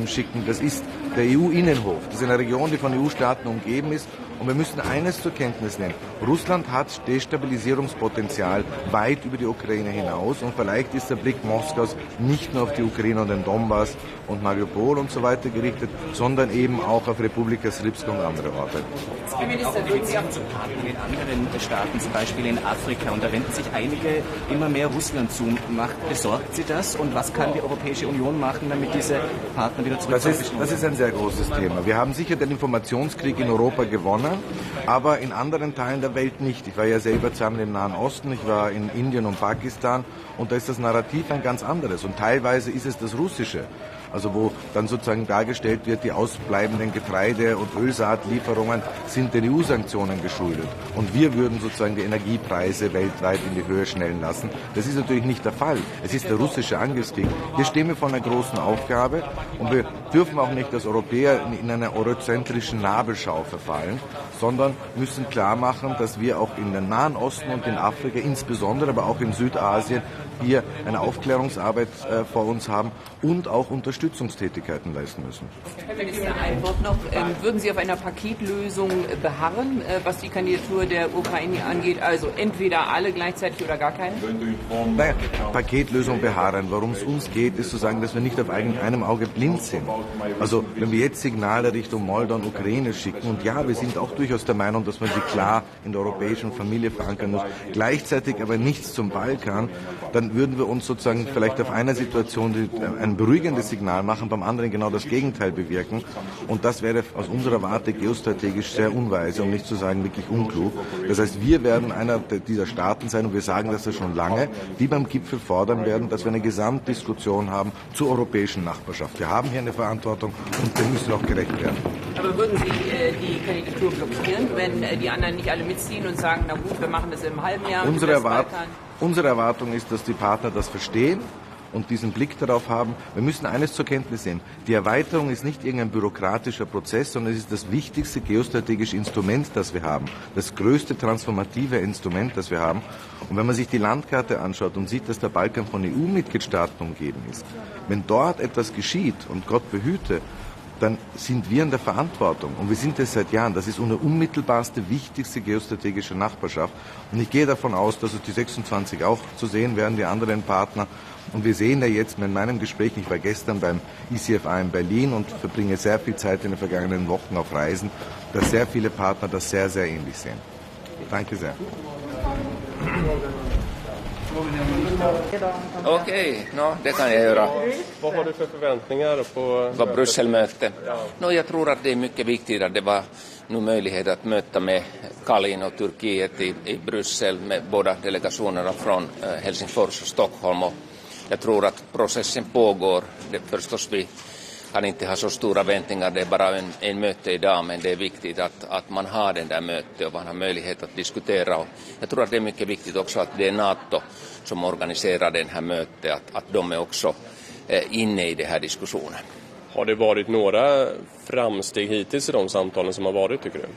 schicken. Das ist der EU-Innenhof. Das ist eine Region, die von EU-Staaten umgeben ist. Und wir müssen eines zur Kenntnis nehmen. Russland hat Destabilisierungspotenzial weit über die Ukraine hinaus. Und vielleicht ist der Blick Moskaus nicht nur auf die Ukraine und den Donbass und Mariupol und so weiter gerichtet, sondern eben auch auf Republika Srpska und andere Orte. Herr Minister, würden Sie auch zu Partnern in anderen Staaten, zum Beispiel in Afrika, und da wenden sich einige immer mehr Russland zu. Besorgt Sie das? Und was kann die Europäische Union machen, damit diese Partner wieder zurückkommen? Das ist ein sehr großes Thema. Wir haben sicher den Informationskrieg in Europa gewonnen, aber in anderen Teilen der Welt nicht. Ich war ja selber zweimal im Nahen Osten, ich war in Indien und Pakistan und da ist das Narrativ ein ganz anderes und teilweise ist es das russische. Also wo dann sozusagen dargestellt wird, die ausbleibenden Getreide- und Ölsaatlieferungen sind den EU-Sanktionen geschuldet. Und wir würden sozusagen die Energiepreise weltweit in die Höhe schnellen lassen. Das ist natürlich nicht der Fall. Es ist der russische Angriffskrieg. Hier stehen wir vor einer großen Aufgabe und wir dürfen auch nicht als Europäer in einer eurozentrischen Nabelschau verfallen, sondern müssen klar machen, dass wir auch in den Nahen Osten und in Afrika, insbesondere aber auch in Südasien, hier eine Aufklärungsarbeit vor uns haben und auch Unterstützungstätigkeiten leisten müssen. Herr Minister, ein Wort noch. Würden Sie auf einer Paketlösung beharren, was die Kandidatur der Ukraine angeht? Also entweder alle gleichzeitig oder gar keine? Naja, Paketlösung beharren. Worum es uns geht, ist zu sagen, dass wir nicht auf einem Auge blind sind. Also wenn wir jetzt Signale Richtung Moldau und Ukraine schicken, und ja, wir sind auch durchaus der Meinung, dass man sie klar in der europäischen Familie verankern muss, gleichzeitig aber nichts zum Balkan, dann würden wir uns sozusagen vielleicht auf einer Situation ein beruhigendes Signal machen, beim anderen genau das Gegenteil bewirken. Und das wäre aus unserer Warte geostrategisch sehr unweise, um nicht zu sagen wirklich unklug. Das heißt, wir werden einer dieser Staaten sein, und wir sagen das ja schon lange, die beim Gipfel fordern werden, dass wir eine Gesamtdiskussion haben zur europäischen Nachbarschaft. Wir haben hier eine Verantwortung und wir müssen auch gerecht werden. Aber würden Sie die Kandidatur blockieren, wenn die anderen nicht alle mitziehen und sagen, na gut, wir machen das im halben Jahr? Unsere Erwartung ist, dass die Partner das verstehen und diesen Blick darauf haben. Wir müssen eines zur Kenntnis nehmen. Die Erweiterung ist nicht irgendein bürokratischer Prozess, sondern es ist das wichtigste geostrategische Instrument, das wir haben. Das größte transformative Instrument, das wir haben. Und wenn man sich die Landkarte anschaut und sieht, dass der Balkan von EU-Mitgliedstaaten umgeben ist, wenn dort etwas geschieht, und Gott behüte, dann sind wir in der Verantwortung. Und wir sind das seit Jahren. Das ist unsere unmittelbarste, wichtigste geostrategische Nachbarschaft. Und ich gehe davon aus, dass es die 26 auch zu sehen werden, die anderen Partner. Und wir sehen ja jetzt in meinem Gespräch, ich war gestern beim ECFA in Berlin und verbringe sehr viel Zeit in den vergangenen Wochen auf Reisen, dass sehr viele Partner das sehr, sehr ähnlich sehen. Danke sehr. Okej, det kan jag göra. Vad har du för förväntningar på Vad Brysselmöte? Jag tror att det är mycket viktigt att det var nu möjlighet att möta med Kalin och Turkiet i Bryssel med båda delegationerna från Helsingfors och Stockholm. Och jag tror att processen pågår. Det förstås vi kan inte ha så stora väntningar, det är bara en möte idag, men det är viktigt att man har den där mötet och man har möjlighet att diskutera. Och jag tror att det är mycket viktigt också att det är NATO som organiserar den här mötet, att de är också inne i den här diskussionen. Har det varit några framsteg hittills i de samtalen som har varit, tycker du?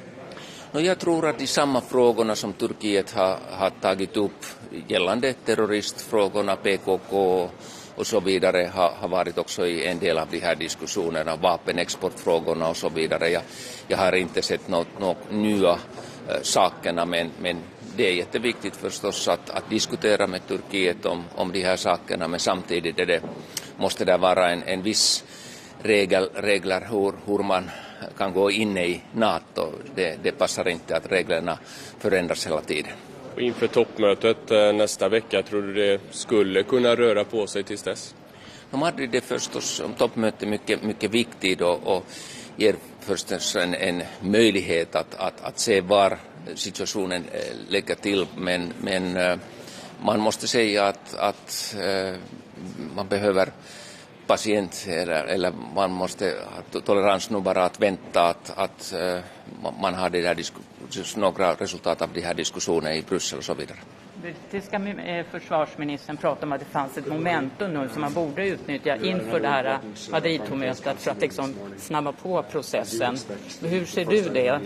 Jag tror att de samma frågorna som Turkiet har tagit upp gällande terroristfrågorna, PKK och så vidare har varit också i en del av de här diskussionerna, vapenexportfrågorna och så vidare. Jag har inte sett några nya sakerna, men det är jätteviktigt förstås att diskutera med Turkiet om de här sakerna, men samtidigt måste det vara en viss regler hur man kan gå in i NATO. Det passar inte att reglerna förändras hela tiden. Och inför toppmötet nästa vecka, tror du det skulle kunna röra på sig tills dess? Madrid är förstås toppmöte mycket viktigt och ger förstås en möjlighet att se var situationen lägger till, men man måste säga att man behöver patient eller man måste ha tolerans nu bara att vänta att man har det där några resultat av de här diskussionerna i Bryssel och så vidare. Brittiska försvarsministern pratar om att det fanns ett momentum nu som man borde utnyttja inför det här Madrid-mötet för att liksom snabba på processen. Hur ser du det?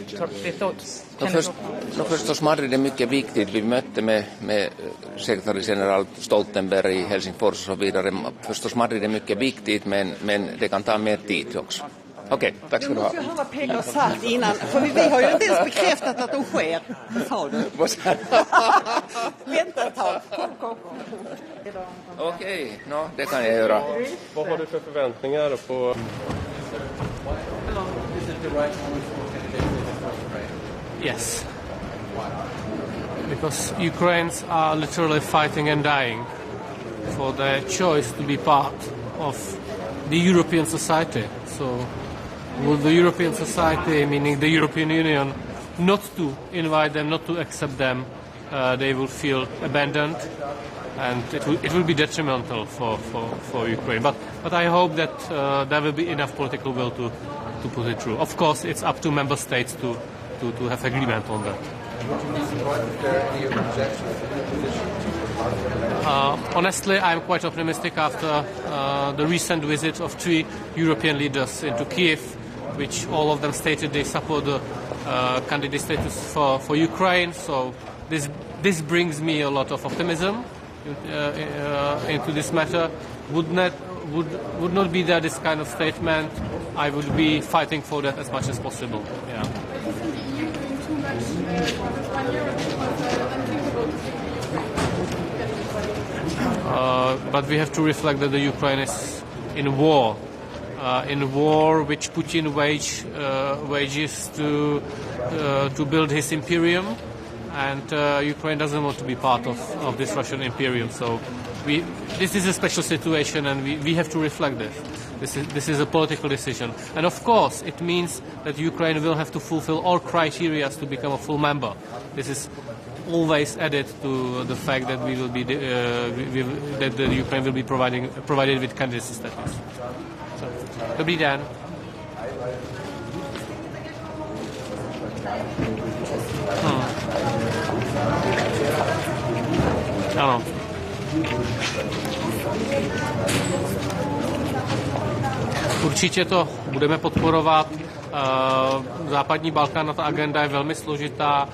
Förstås Madrid är mycket viktigt. Vi mötte med sekreterargeneral Stoltenberg i Helsingfors och så vidare. Förstås Madrid är mycket viktigt, men det kan ta mer tid också. Okej, tack ska du ha. Jag måste höra Pelle och Salt innan, för vi har ju inte ens bekräftat att de sker. Vad sa du? Vänta ett tag. Kom. Okej, det kan jag göra. Vad har du för förväntningar på... Yes. Because Ukrainians are literally fighting and dying for their choice to be part of the European society. So will the European society, meaning the European Union, not to invite them, not to accept them, they will feel abandoned, and it will be detrimental for Ukraine. But I hope that there will be enough political will to put it through. Of course, it's up to member states to have agreement on that. Honestly, I'm quite optimistic after the recent visit of 3 European leaders into Kiev, which all of them stated they support the candidate status for Ukraine. So this brings me a lot of optimism. into this matter. Would not be there this kind of statement, I would be fighting for that as much as possible. Yeah. But we have to reflect that the Ukraine is in war which Putin wages to build his imperium, and Ukraine doesn't want to be part of this Russian imperium. So this is a special situation, and we have to reflect this. This is a political decision, and of course it means that Ukraine will have to fulfill all criteria to become a full member. This is always added to the fact that we will be that the Ukraine will be provided with candidacy status. So, dobrý den. Ano. Určitě to budeme podporovat. Západní Balkán, ta agenda je velmi složitá.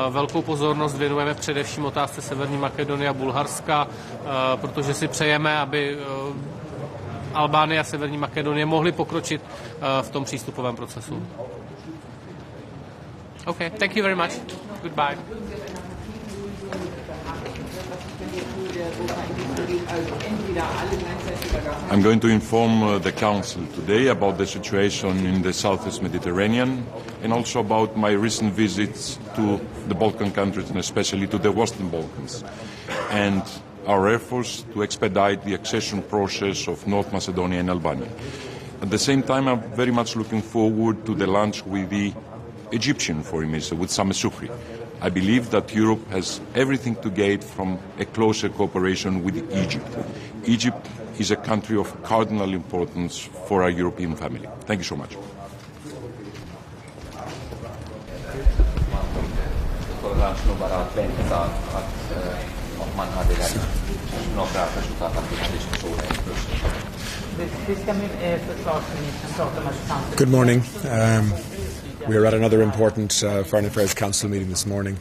Velkou pozornost věnujeme především otázce Severní Makedonie a Bulharska, protože si přejeme, aby Albánie a Severní Makedonie mohly pokročit v tom přístupovém procesu. Okay, thank you very much. Goodbye. I'm going to inform the Council today about the situation in the Southeast Mediterranean and also about my recent visits to the Balkan countries and especially to the Western Balkans and our efforts to expedite the accession process of North Macedonia and Albania. At the same time, I'm very much looking forward to the lunch with the Egyptian Foreign Minister, with Sameh Shoukry. I believe that Europe has everything to gain from a closer cooperation with Egypt. Egypt is a country of cardinal importance for our European family. Thank you so much. Good morning. We are at another important Foreign Affairs Council meeting this morning.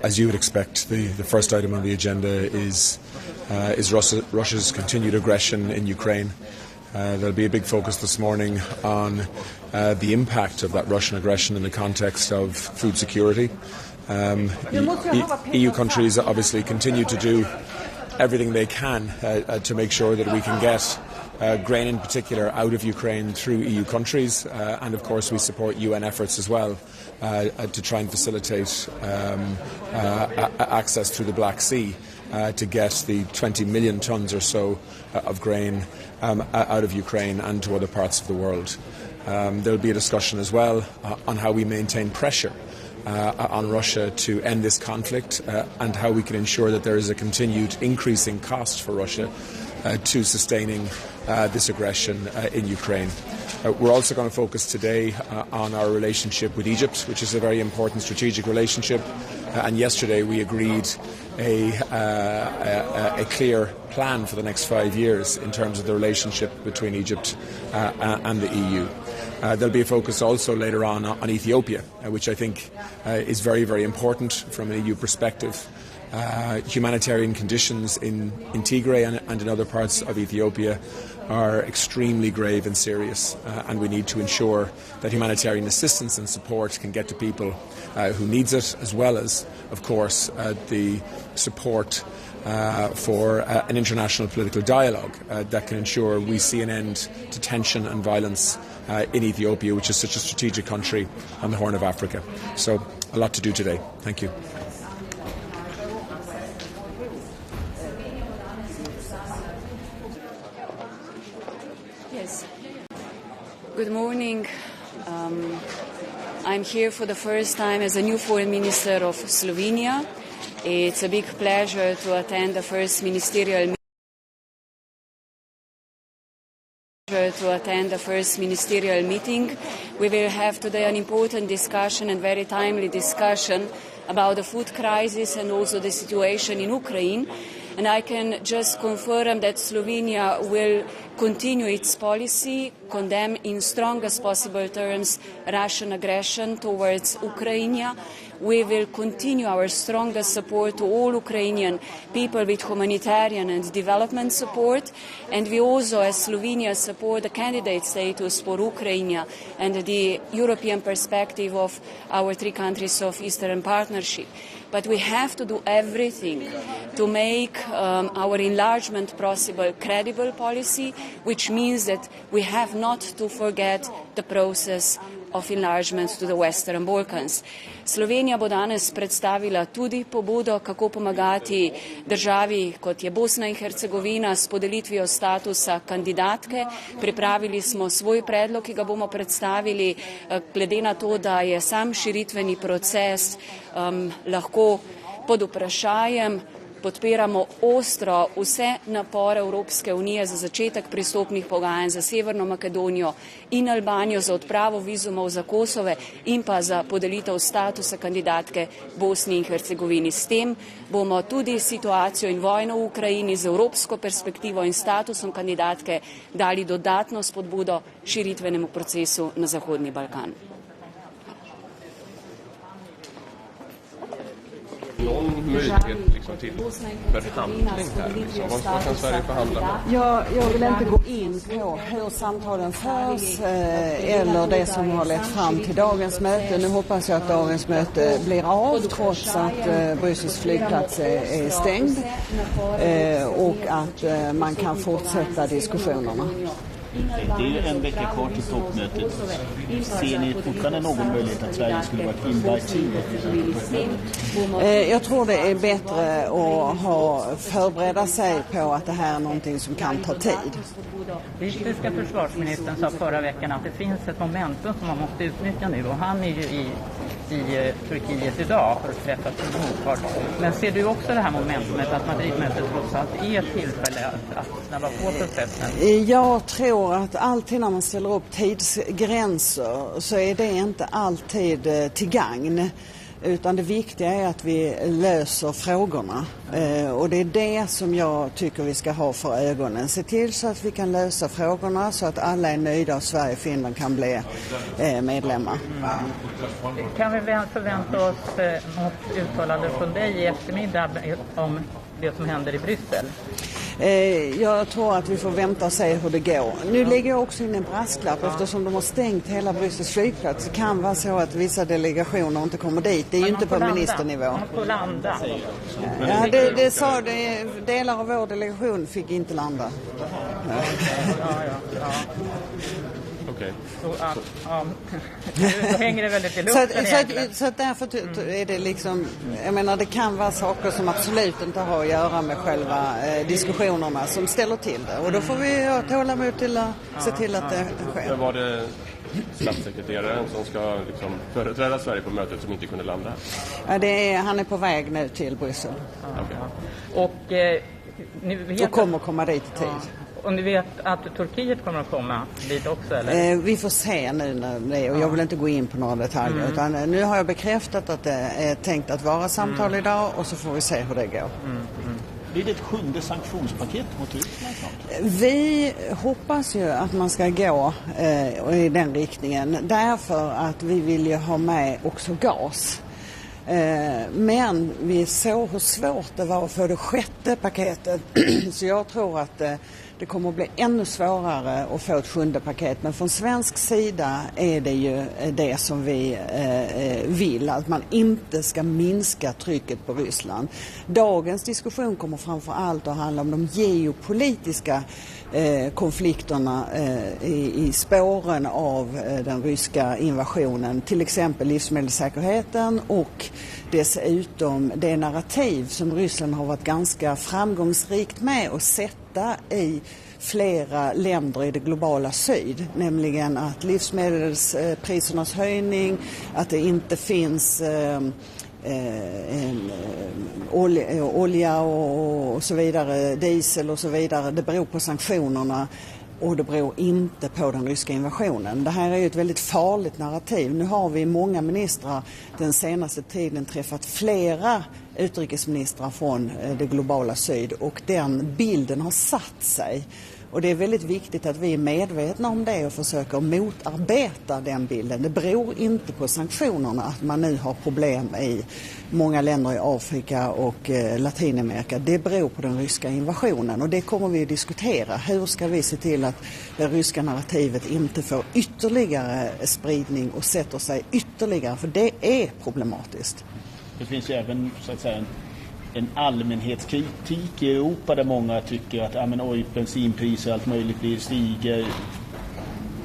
As you would expect, the first item on the agenda is Russia's continued aggression in Ukraine. There'll be a big focus this morning on the impact of that Russian aggression in the context of food security. EU countries obviously continue to do everything they can to make sure that we can get grain in particular out of Ukraine through EU countries, and of course we support UN efforts as well to try and facilitate access through the Black Sea to get the 20 million tonnes or so of grain out of Ukraine and to other parts of the world. There will be a discussion as well on how we maintain pressure on Russia to end this conflict and how we can ensure that there is a continued increasing cost for Russia to sustaining this aggression in Ukraine. We're also going to focus today on our relationship with Egypt, which is a very important strategic relationship. And yesterday we agreed a clear plan for the next 5 years in terms of the relationship between Egypt and the EU. There'll be a focus also later on Ethiopia, which I think is very, very important from an EU perspective. Humanitarian conditions in Tigray and in other parts of Ethiopia are extremely grave and serious, and we need to ensure that humanitarian assistance and support can get to people who needs it, as well as, of course, the support for an international political dialogue that can ensure we see an end to tension and violence in Ethiopia, which is such a strategic country on the Horn of Africa. So a lot to do today. Thank you. Yes. Good morning. I'm here for the first time as a new foreign minister of Slovenia. It's a big pleasure to attend the first ministerial meeting. We will have today an important discussion and very timely discussion about the food crisis and also the situation in Ukraine. And I can just confirm that Slovenia will continue its policy, condemn in strongest possible terms Russian aggression towards Ukraine. We will continue our strongest support to all Ukrainian people with humanitarian and development support, and we also, as Slovenia, support the candidate status for Ukraine and the European perspective of our three countries of Eastern Partnership. But we have to do everything to make our enlargement possible credible policy, which means that we have not to forget the process of enlargement to the Western Balkans. Slovenija bo danes predstavila tudi pobudo, kako pomagati državi, kot je Bosna in Hercegovina, s podelitvijo statusa kandidatke. Pripravili smo svoj predlog, ki ga bomo predstavili, glede na to, da je sam širitveni proces lahko pod vprašajem. Podpiramo ostro vse napore Evropske unije za začetek pristopnih pogajanj za Severno Makedonijo in Albanijo, za odpravo vizumov za Kosove in pa za podelitev statusa kandidatke Bosni in Hercegovini. S tem bomo tudi situacijo in vojno v Ukrajini z evropsko perspektivo in statusom kandidatke dali dodatno spodbudo širitvenemu procesu na Zahodni Balkan. Någon möjlighet liksom till förhandling här? Liksom. Vad kan Sverige förhandla med? Jag vill inte gå in på hur samtalen förs eller det som har lett fram till dagens möte. Nu hoppas jag att dagens möte blir av trots att Bryssels flygplats är stängd och att man kan fortsätta diskussionerna. Det är ju en vecka kvar till toppmötet. Ser ni fortfarande någon möjlighet att Sverige skulle vara invited? Jag tror det är bättre att förbereda sig på att det här är någonting som kan ta tid. Brittiska försvarsministern sa förra veckan att det finns ett momentum som man måste utnyttja nu, och han är ju i Turkiet idag för att träffa sin motpart. Men ser du också det här momentumet att Madridmötet trots allt är ett tillfälle att snabba på processen? Jag tror att alltid när man ställer upp tidsgränser så är det inte alltid till gagn. Utan det viktiga är att vi löser frågorna. Och det är det som jag tycker vi ska ha för ögonen. Se till så att vi kan lösa frågorna så att alla är nöjda och Sverige och Finland kan bli medlemmar. Kan vi förvänta oss något uttalande från dig i eftermiddag om det som händer i Bryssel? Jag tror att vi får vänta och se hur det går. Nu lägger jag också in en brasklapp eftersom de har stängt hela Bryssels flygplats. Det kan vara så att vissa delegationer inte kommer dit. Det är ju inte på ministernivå. Man får landa. Ja, det sa det. Delar av vår delegation fick inte landa. Okej. Så hänger det väldigt i luften. Så därför är det liksom, jag menar det kan vara saker som absolut inte har att göra med själva diskussionerna som ställer till det. Och då får vi ha tålamod till att se till att det sker. Var det statssekreteraren som ska liksom företräda Sverige på mötet som inte kunde landa? Ja, han är på väg nu till Bryssel. Och kommer komma dit i tid. Och ni vet att Turkiet kommer att komma dit också, eller? Vi får se nu när det är, och jag vill inte gå in på några detaljer. Utan nu har jag bekräftat att det är tänkt att vara samtal idag, och så får vi se hur det går. Blir det ett 7:e sanktionspaket mot Ryssland? Vi hoppas ju att man ska gå i den riktningen. Därför att vi vill ju ha med också gas. Men vi såg hur svårt det var att få det 6:e paketet. Så jag tror att det kommer att bli ännu svårare att få ett 7:e paket. Men från svensk sida är det ju det som vi vill. Att man inte ska minska trycket på Ryssland. Dagens diskussion kommer framför allt att handla om de geopolitiska konflikterna i spåren av den ryska invasionen. Till exempel livsmedelssäkerheten och dessutom det narrativ som Ryssland har varit ganska framgångsrikt med att sätta i flera länder i det globala syd, nämligen att livsmedelsprisernas höjning, att det inte finns olja och så vidare, diesel och så vidare, det beror på sanktionerna och det beror inte på den ryska invasionen. Det här är ju ett väldigt farligt narrativ. Nu har vi många ministrar den senaste tiden träffat flera utrikesministrar från det globala syd, och den bilden har satt sig. Och det är väldigt viktigt att vi är medvetna om det och försöker motarbeta den bilden. Det beror inte på sanktionerna att man nu har problem i många länder i Afrika och Latinamerika. Det beror på den ryska invasionen och det kommer vi att diskutera. Hur ska vi se till att det ryska narrativet inte får ytterligare spridning och sätter sig ytterligare, för det är problematiskt. Det finns ju även så att säga en allmänhetskritik i Europa där många tycker att bensinpriser och allt möjligt stiger.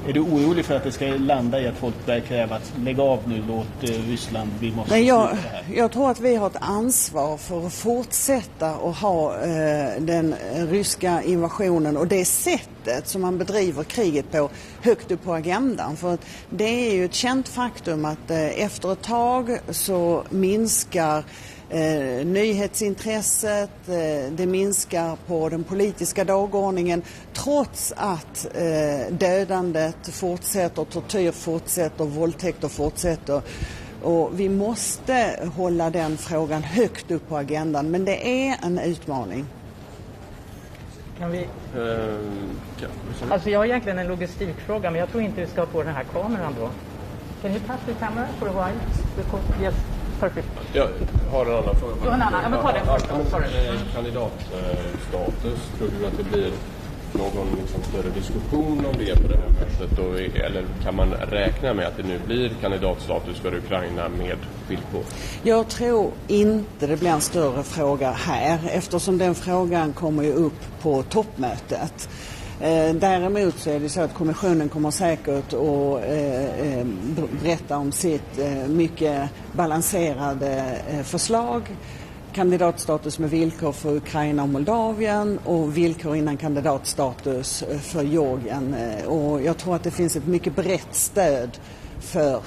Är du orolig för att det ska landa i att folk börjar kräva att lägga av nu, låt Ryssland, vi måste sluta det här? Jag tror att vi har ett ansvar för att fortsätta att ha den ryska invasionen och det sättet som man bedriver kriget på högt upp på agendan. För att det är ju ett känt faktum att efter ett tag så minskar nyhetsintresset, det minskar på den politiska dagordningen trots att dödandet fortsätter, tortyr fortsätter, våldtäkter fortsätter. Och vi måste hålla den frågan högt upp på agendan, men det är en utmaning. Kan vi... Alltså jag har egentligen en logistikfråga, men jag tror inte vi ska på den här kameran då. Can you pass the camera for a while? Because, yes. Perfect. Jag har en annan fråga. Du har en annan? Ja, men ta den först. Kandidatstatus, tror du att det blir någon större diskussion om det på det här mötet? Eller kan man räkna med att det nu blir kandidatstatus för Ukraina med villkor? Jag tror inte det blir en större fråga här eftersom den frågan kommer ju upp på toppmötet. Däremot så är det så att kommissionen kommer säkert att berätta om sitt mycket balanserade förslag. Kandidatstatus med villkor för Ukraina och Moldavien och villkor innan kandidatstatus för Georgien. Och jag tror att det finns ett mycket brett stöd för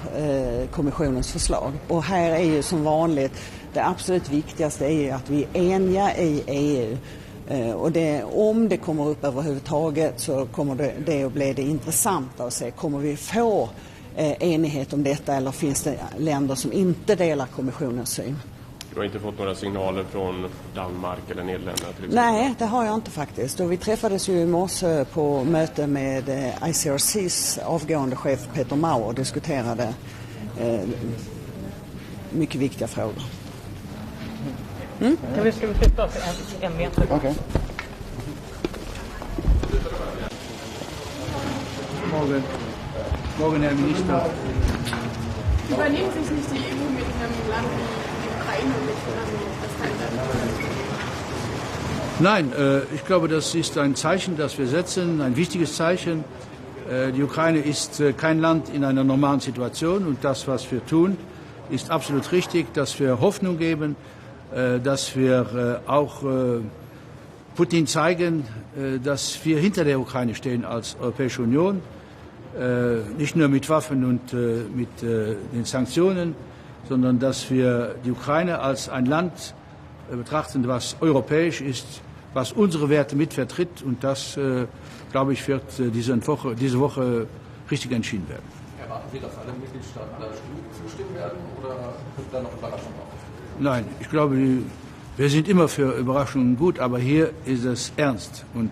kommissionens förslag. Och här är ju som vanligt det absolut viktigaste är att vi är eniga i EU. Och om det kommer upp överhuvudtaget så kommer det att bli det intressanta att se. Kommer vi få enighet om detta eller finns det länder som inte delar kommissionens syn? Du har inte fått några signaler från Danmark eller Nederländerna till exempel? Nej, det har jag inte faktiskt. Och vi träffades ju i morse på möte med ICRCs avgående chef Peter Mauer och diskuterade mycket viktiga frågor. Kan vi flytta oss en meter? Okay. Morgen, Herr Minister. Übernehmen sich nicht die EU mit einem Land wie die Ukraine mit das Nein, ich glaube, das ist ein Zeichen, das wir setzen, ein wichtiges Zeichen. Die Ukraine ist kein Land in einer normalen Situation und das, was wir tun, ist absolut richtig, dass wir Hoffnung geben, dass wir auch Putin zeigen, dass wir hinter der Ukraine stehen als Europäische Union, nicht nur mit Waffen und mit den Sanktionen, sondern dass wir die Ukraine als ein Land betrachten, was europäisch ist, was unsere Werte mitvertritt und das, glaube ich, wird diese Woche richtig entschieden werden. Erwarten Sie, dass alle Mitgliedstaaten da zustimmen werden oder kommt da noch Überraschungen auf? Nein, ich glaube, wir sind immer für Überraschungen gut, aber hier ist es ernst. Und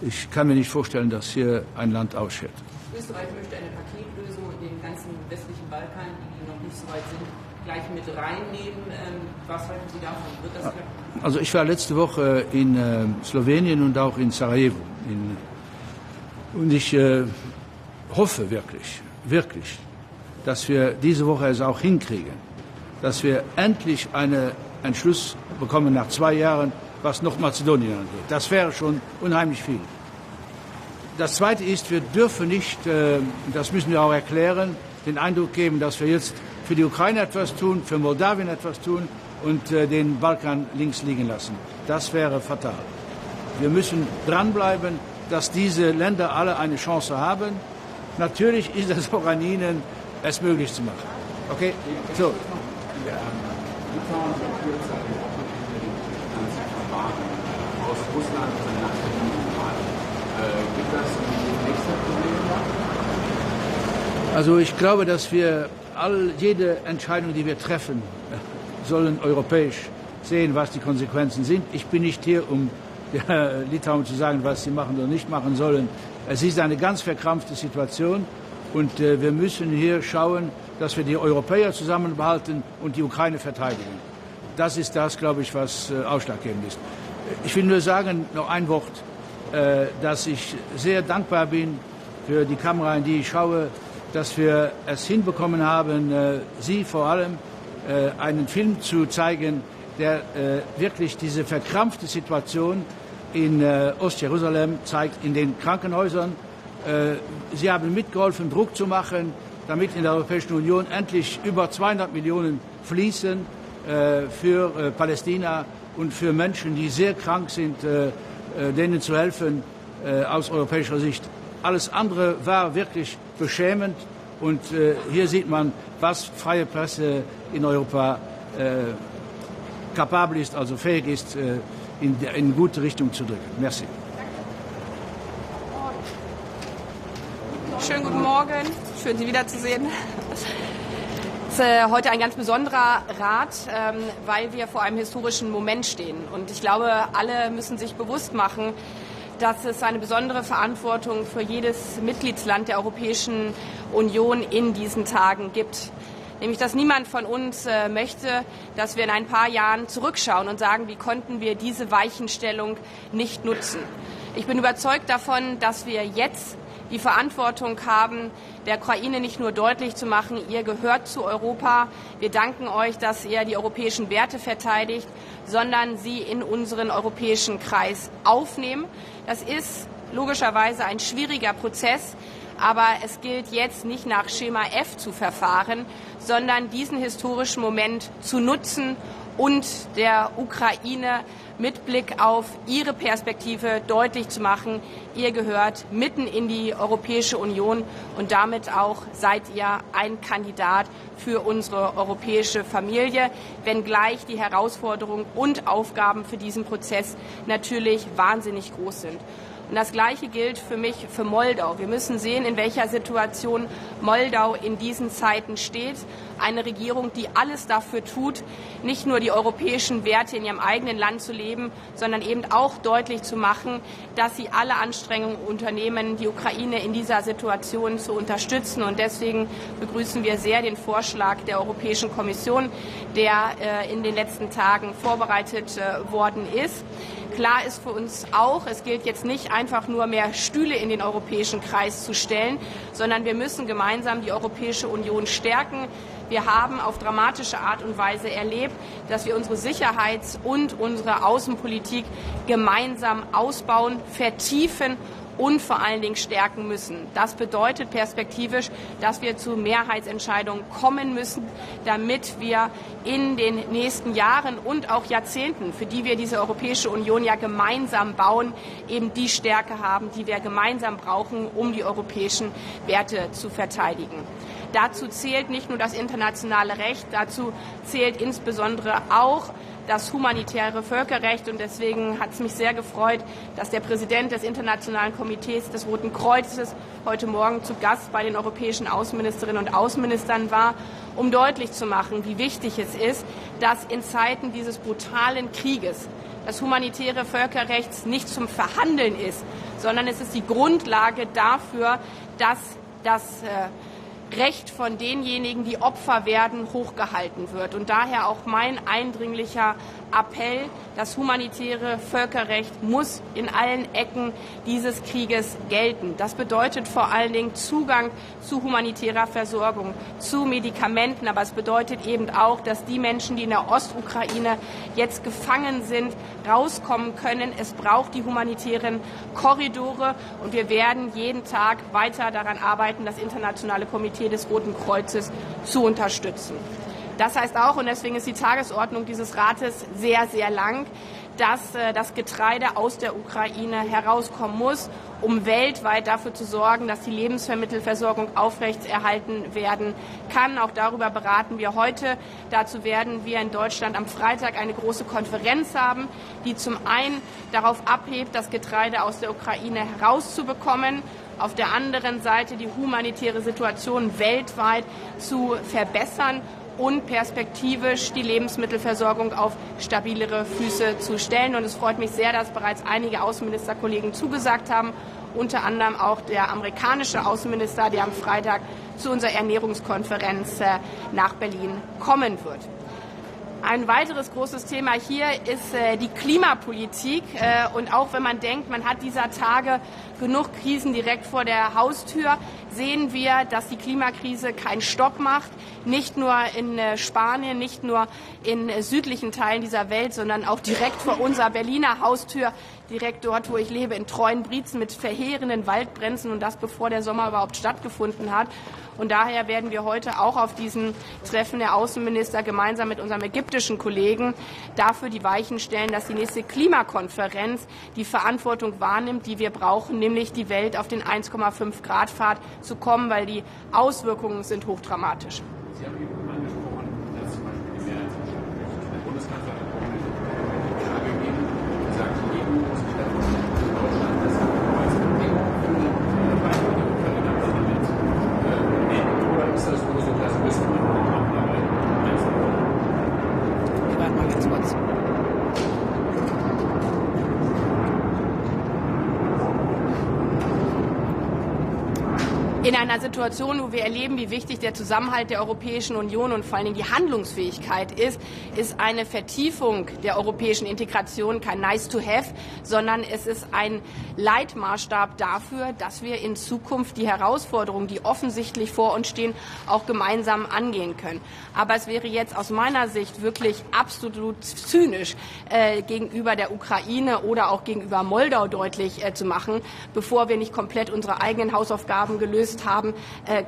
ich kann mir nicht vorstellen, dass hier ein Land ausschert. Österreich möchte eine Paketlösung in den ganzen westlichen Balkan, die noch nicht so weit sind, gleich mit reinnehmen. Was halten Sie davon? Wird das klappen? Also ich war letzte Woche in Slowenien und auch in Sarajevo. Und ich hoffe wirklich, dass wir diese Woche es auch hinkriegen, dass wir endlich einen Entschluss bekommen nach 2 Jahren, was noch Mazedonien angeht. Das wäre schon unheimlich viel. Das Zweite ist, wir dürfen nicht, das müssen wir auch erklären, den Eindruck geben, dass wir jetzt für die Ukraine etwas tun, für Moldawien etwas tun und den Balkan links liegen lassen. Das wäre fatal. Wir müssen dranbleiben, dass diese Länder alle eine Chance haben. Natürlich ist es auch an ihnen, es möglich zu machen. Okay? So. Also ich glaube, dass wir jede Entscheidung, die wir treffen, sollen europäisch sehen, was die Konsequenzen sind. Ich bin nicht hier, um Litauen zu sagen, was sie machen oder nicht machen sollen. Es ist eine ganz verkrampfte Situation und wir müssen hier schauen, dass wir die Europäer zusammenbehalten und die Ukraine verteidigen. Das ist das, glaube ich, was ausschlaggebend ist. Ich will nur sagen, noch ein Wort, dass ich sehr dankbar bin für die Kamera, in die ich schaue, dass wir es hinbekommen haben, Sie vor allem einen Film zu zeigen, der wirklich diese verkrampfte Situation in Ostjerusalem zeigt, in den Krankenhäusern. Sie haben mitgeholfen, Druck zu machen, damit in der Europäischen Union endlich über 200 Millionen fließen für Palästina und für Menschen, die sehr krank sind, denen zu helfen aus europäischer Sicht. Alles andere war wirklich beschämend und hier sieht man, was freie Presse in Europa kapabel ist, also fähig ist, in gute Richtung zu drücken. Merci. Schönen guten Morgen, schön Sie wiederzusehen. Es ist heute ein ganz besonderer Rat, weil wir vor einem historischen Moment stehen. Und ich glaube, alle müssen sich bewusst machen, dass es eine besondere Verantwortung für jedes Mitgliedsland der Europäischen Union in diesen Tagen gibt. Nämlich, dass niemand von uns möchte, dass wir in ein paar Jahren zurückschauen und sagen, wie konnten wir diese Weichenstellung nicht nutzen. Ich bin überzeugt davon, dass wir jetzt die Verantwortung haben, der Ukraine nicht nur deutlich zu machen, ihr gehört zu Europa, wir danken euch, dass ihr die europäischen Werte verteidigt, sondern sie in unseren europäischen Kreis aufnehmen. Das ist logischerweise ein schwieriger Prozess, aber es gilt jetzt nicht nach Schema F zu verfahren, sondern diesen historischen Moment zu nutzen und der Ukraine mit Blick auf ihre Perspektive deutlich zu machen, ihr gehört mitten in die Europäische Union und damit auch seid ihr ein Kandidat für unsere europäische Familie, wenngleich die Herausforderungen und Aufgaben für diesen Prozess natürlich wahnsinnig groß sind. Und das Gleiche gilt für mich für Moldau. Wir müssen sehen, in welcher Situation Moldau in diesen Zeiten steht. Eine Regierung, die alles dafür tut, nicht nur die europäischen Werte in ihrem eigenen Land zu leben, sondern eben auch deutlich zu machen, dass sie alle Anstrengungen unternehmen, die Ukraine in dieser Situation zu unterstützen. Und deswegen begrüßen wir sehr den Vorschlag der Europäischen Kommission, der in den letzten Tagen vorbereitet worden ist. Klar ist für uns auch, es gilt jetzt nicht einfach nur mehr Stühle in den europäischen Kreis zu stellen, sondern wir müssen gemeinsam die Europäische Union stärken. Wir haben auf dramatische Art und Weise erlebt, dass wir unsere Sicherheits- und unsere Außenpolitik gemeinsam ausbauen, vertiefen und vor allen Dingen stärken müssen. Das bedeutet perspektivisch, dass wir zu Mehrheitsentscheidungen kommen müssen, damit wir in den nächsten Jahren und auch Jahrzehnten, für die wir diese Europäische Union ja gemeinsam bauen, eben die Stärke haben, die wir gemeinsam brauchen, um die europäischen Werte zu verteidigen. Dazu zählt nicht nur das internationale Recht, dazu zählt insbesondere auch das humanitäre Völkerrecht. Und deswegen hat es mich sehr gefreut, dass der Präsident des Internationalen Komitees des Roten Kreuzes heute Morgen zu Gast bei den europäischen Außenministerinnen und Außenministern war, um deutlich zu machen, wie wichtig es ist, dass in Zeiten dieses brutalen Krieges das humanitäre Völkerrecht nicht zum Verhandeln ist, sondern es ist die Grundlage dafür, dass das Recht von denjenigen, die Opfer werden, hochgehalten wird. Und daher auch mein eindringlicher Appell, das humanitäre Völkerrecht muss in allen Ecken dieses Krieges gelten. Das bedeutet vor allen Dingen Zugang zu humanitärer Versorgung, zu Medikamenten, aber es bedeutet eben auch, dass die Menschen, die in der Ostukraine jetzt gefangen sind, rauskommen können. Es braucht die humanitären Korridore und wir werden jeden Tag weiter daran arbeiten, das Internationale Komitee des Roten Kreuzes zu unterstützen. Das heißt auch, und deswegen ist die Tagesordnung dieses Rates sehr, sehr lang, dass das Getreide aus der Ukraine herauskommen muss, um weltweit dafür zu sorgen, dass die Lebensmittelversorgung aufrechterhalten werden kann. Auch darüber beraten wir heute. Dazu werden wir in Deutschland am Freitag eine große Konferenz haben, die zum einen darauf abhebt, das Getreide aus der Ukraine herauszubekommen, auf der anderen Seite die humanitäre Situation weltweit zu verbessern und perspektivisch die Lebensmittelversorgung auf stabilere Füße zu stellen. Und es freut mich sehr, dass bereits einige Außenministerkollegen zugesagt haben, unter anderem auch der amerikanische Außenminister, der am Freitag zu unserer Ernährungskonferenz nach Berlin kommen wird. Ein weiteres großes Thema hier ist die Klimapolitik. Und auch wenn man denkt, man hat dieser Tage genug Krisen direkt vor der Haustür, sehen wir, dass die Klimakrise keinen Stopp macht. Nicht nur in Spanien, nicht nur in südlichen Teilen dieser Welt, sondern auch direkt vor unserer Berliner Haustür, direkt dort, wo ich lebe, in Treuenbrietzen mit verheerenden Waldbränden, und das bevor der Sommer überhaupt stattgefunden hat. Und daher werden wir heute auch auf diesem Treffen der Außenminister gemeinsam mit unserem ägyptischen Kollegen dafür die Weichen stellen, dass die nächste Klimakonferenz die Verantwortung wahrnimmt, die wir brauchen, nämlich die Welt auf den 1,5-Grad-Pfad zu kommen, weil die Auswirkungen sind hochdramatisch. Sie haben eben angesprochen, dass zum Beispiel die Mehrheitsentscheidung der Bundeskanzlerin die Klage geben, sagt, die EU muss Deutschland das als Bedingung für die Beitritt der Ukraine am Parlament nehmen. Oder ist das nur so, dass müssen wir machen, aber wir warten mal ganz kurz. In einer Situation, wo wir erleben, wie wichtig der Zusammenhalt der Europäischen Union und vor allen Dingen die Handlungsfähigkeit ist eine Vertiefung der europäischen Integration kein nice to have, sondern es ist ein Leitmaßstab dafür, dass wir in Zukunft die Herausforderungen, die offensichtlich vor uns stehen, auch gemeinsam angehen können. Aber es wäre jetzt aus meiner Sicht wirklich absolut zynisch, gegenüber der Ukraine oder auch gegenüber Moldau deutlich zu machen, bevor wir nicht komplett unsere eigenen Hausaufgaben gelöst haben,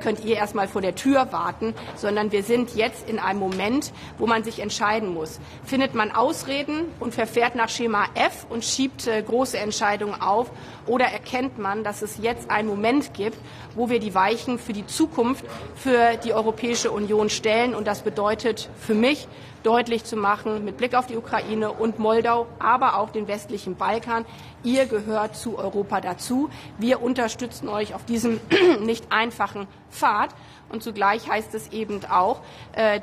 könnt ihr erstmal vor der Tür warten, sondern wir sind jetzt in einem Moment, wo man sich entscheiden muss. Findet man Ausreden und verfährt nach Schema F und schiebt große Entscheidungen auf, oder erkennt man, dass es jetzt einen Moment gibt, wo wir die Weichen für die Zukunft für die Europäische Union stellen, und das bedeutet für mich, deutlich zu machen, mit Blick auf die Ukraine und Moldau, aber auch den westlichen Balkan, ihr gehört zu Europa dazu. Wir unterstützen euch auf diesem nicht einfachen Pfad. Und zugleich heißt es eben auch,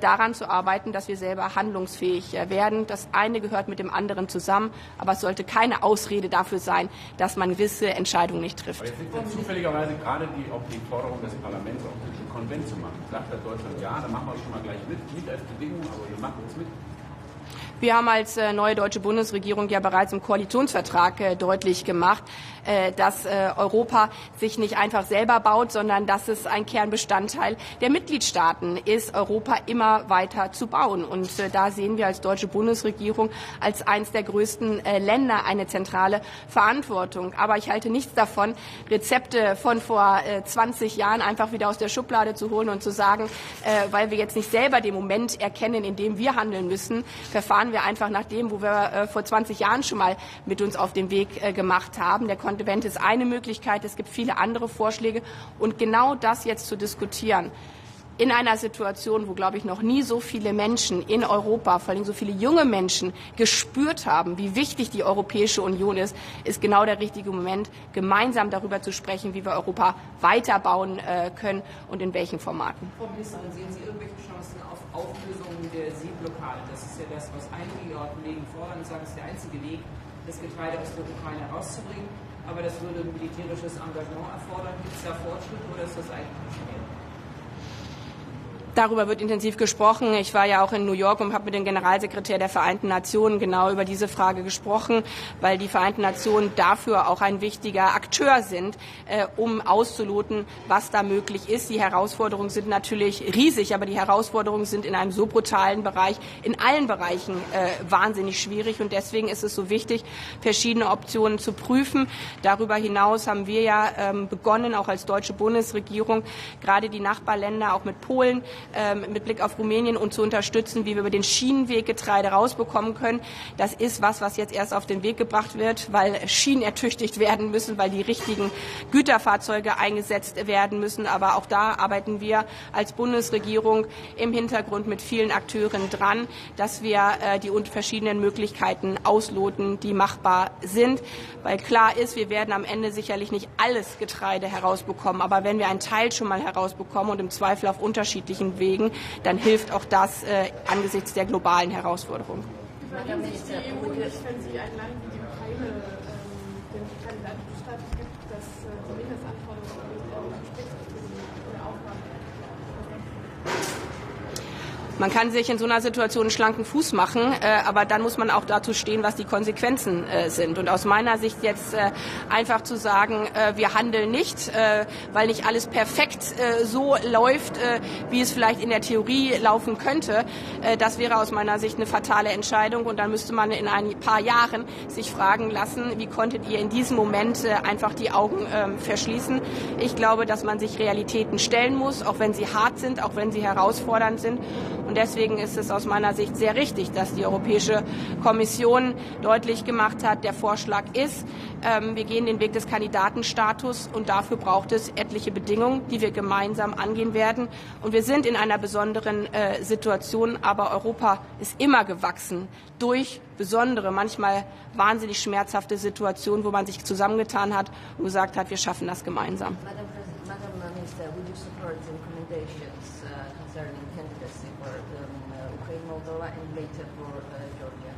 daran zu arbeiten, dass wir selber handlungsfähig werden. Das eine gehört mit dem anderen zusammen, aber es sollte keine Ausrede dafür sein, dass man gewisse Entscheidungen nicht trifft. Aber jetzt liegt zufälligerweise gerade die Forderung des Parlaments, auch den Konvent zu machen. Sagt das Deutschland ja, dann machen wir es schon mal gleich mit. Nicht als Bedingung, aber wir machen es mit. Wir haben als neue deutsche Bundesregierung ja bereits im Koalitionsvertrag deutlich gemacht, dass Europa sich nicht einfach selber baut, sondern dass es ein Kernbestandteil der Mitgliedstaaten ist, Europa immer weiter zu bauen. Und da sehen wir als deutsche Bundesregierung als eines der größten Länder eine zentrale Verantwortung. Aber ich halte nichts davon, Rezepte von vor 20 Jahren einfach wieder aus der Schublade zu holen und zu sagen, weil wir jetzt nicht selber den Moment erkennen, in dem wir handeln müssen, verfahren wir einfach nach dem, wo wir vor 20 Jahren schon mal mit uns auf den Weg gemacht haben. Der Konvent ist eine Möglichkeit, es gibt viele andere Vorschläge, und genau das jetzt zu diskutieren, in einer Situation, wo, glaube ich, noch nie so viele Menschen in Europa, vor allem so viele junge Menschen, gespürt haben, wie wichtig die Europäische Union ist genau der richtige Moment, gemeinsam darüber zu sprechen, wie wir Europa weiterbauen können und in welchen Formaten. Frau Ministerin, sehen Sie irgendwelche Chancen auf Auflösung der Seeblockade? Das ist ja das, was einige Kollegen fordern und sagen, es ist der einzige Weg, das Getreide aus der Ukraine herauszubringen. Aber das würde militärisches Engagement erfordern. Gibt es da Fortschritte oder ist das eigentlich schnell? Darüber wird intensiv gesprochen. Ich war ja auch in New York und habe mit dem Generalsekretär der Vereinten Nationen genau über diese Frage gesprochen, weil die Vereinten Nationen dafür auch ein wichtiger Akteur sind, um auszuloten, was da möglich ist. Die Herausforderungen sind natürlich riesig, aber die Herausforderungen sind in einem so brutalen Bereich, in allen Bereichen wahnsinnig schwierig. Und deswegen ist es so wichtig, verschiedene Optionen zu prüfen. Darüber hinaus haben wir ja begonnen, auch als deutsche Bundesregierung, gerade die Nachbarländer, auch mit Polen, mit Blick auf Rumänien, und zu unterstützen, wie wir über den Schienenweg Getreide rausbekommen können. Das ist was jetzt erst auf den Weg gebracht wird, weil Schienen ertüchtigt werden müssen, weil die richtigen Güterfahrzeuge eingesetzt werden müssen. Aber auch da arbeiten wir als Bundesregierung im Hintergrund mit vielen Akteuren dran, dass wir die verschiedenen Möglichkeiten ausloten, die machbar sind. Weil klar ist, wir werden am Ende sicherlich nicht alles Getreide herausbekommen. Aber wenn wir einen Teil schon mal herausbekommen und im Zweifel auf unterschiedlichen europäischen Wegen, dann hilft auch das angesichts der globalen Herausforderungen. Übernimmt sich die EU nicht, wenn sie ein Land wie die Ukraine den Kandidatenstatus gibt, dass die Mindestanforderungen entspricht oder Aufgaben? Man kann sich in so einer Situation einen schlanken Fuß machen, aber dann muss man auch dazu stehen, was die Konsequenzen sind. Und aus meiner Sicht jetzt einfach zu sagen, wir handeln nicht, weil nicht alles perfekt so läuft, wie es vielleicht in der Theorie laufen könnte, das wäre aus meiner Sicht eine fatale Entscheidung. Und dann müsste man in ein paar Jahren sich fragen lassen, wie konntet ihr in diesem Moment einfach die Augen verschließen. Ich glaube, dass man sich Realitäten stellen muss, auch wenn sie hart sind, auch wenn sie herausfordernd sind. Und deswegen ist es aus meiner Sicht sehr richtig, dass die Europäische Kommission deutlich gemacht hat, der Vorschlag ist, wir gehen den Weg des Kandidatenstatus und dafür braucht es etliche Bedingungen, die wir gemeinsam angehen werden. Und wir sind in einer besonderen Situation, aber Europa ist immer gewachsen durch besondere, manchmal wahnsinnig schmerzhafte Situationen, wo man sich zusammengetan hat und gesagt hat, wir schaffen das gemeinsam. Madam Minister, would you support the recommendations concerning candidacy for Ukraine, Moldova, and later for Georgia?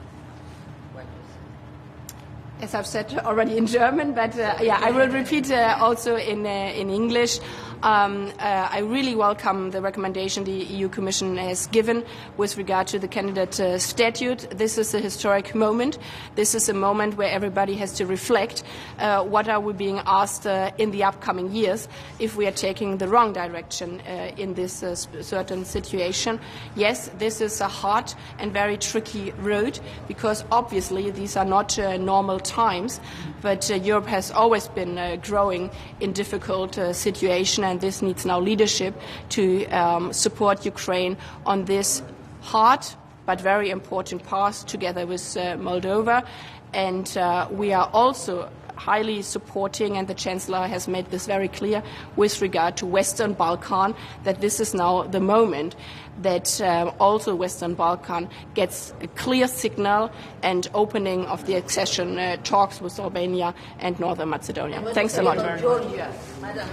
As I've said already in German, but yeah, I will repeat also in English. I really welcome the recommendation the EU Commission has given with regard to the candidate statute. This is a historic moment. This is a moment where everybody has to reflect what are we being asked in the upcoming years if we are taking the wrong direction in this certain situation. Yes, this is a hard and very tricky road because obviously these are not normal times, but Europe has always been growing in difficult situations, and this needs now leadership to support Ukraine on this hard but very important path together with Moldova. And we are also highly supporting, and the Chancellor has made this very clear with regard to Western Balkan, that this is now the moment that also Western Balkan gets a clear signal and opening of the accession talks with Albania and Northern Macedonia. Thanks a lot. Georgia, Madam.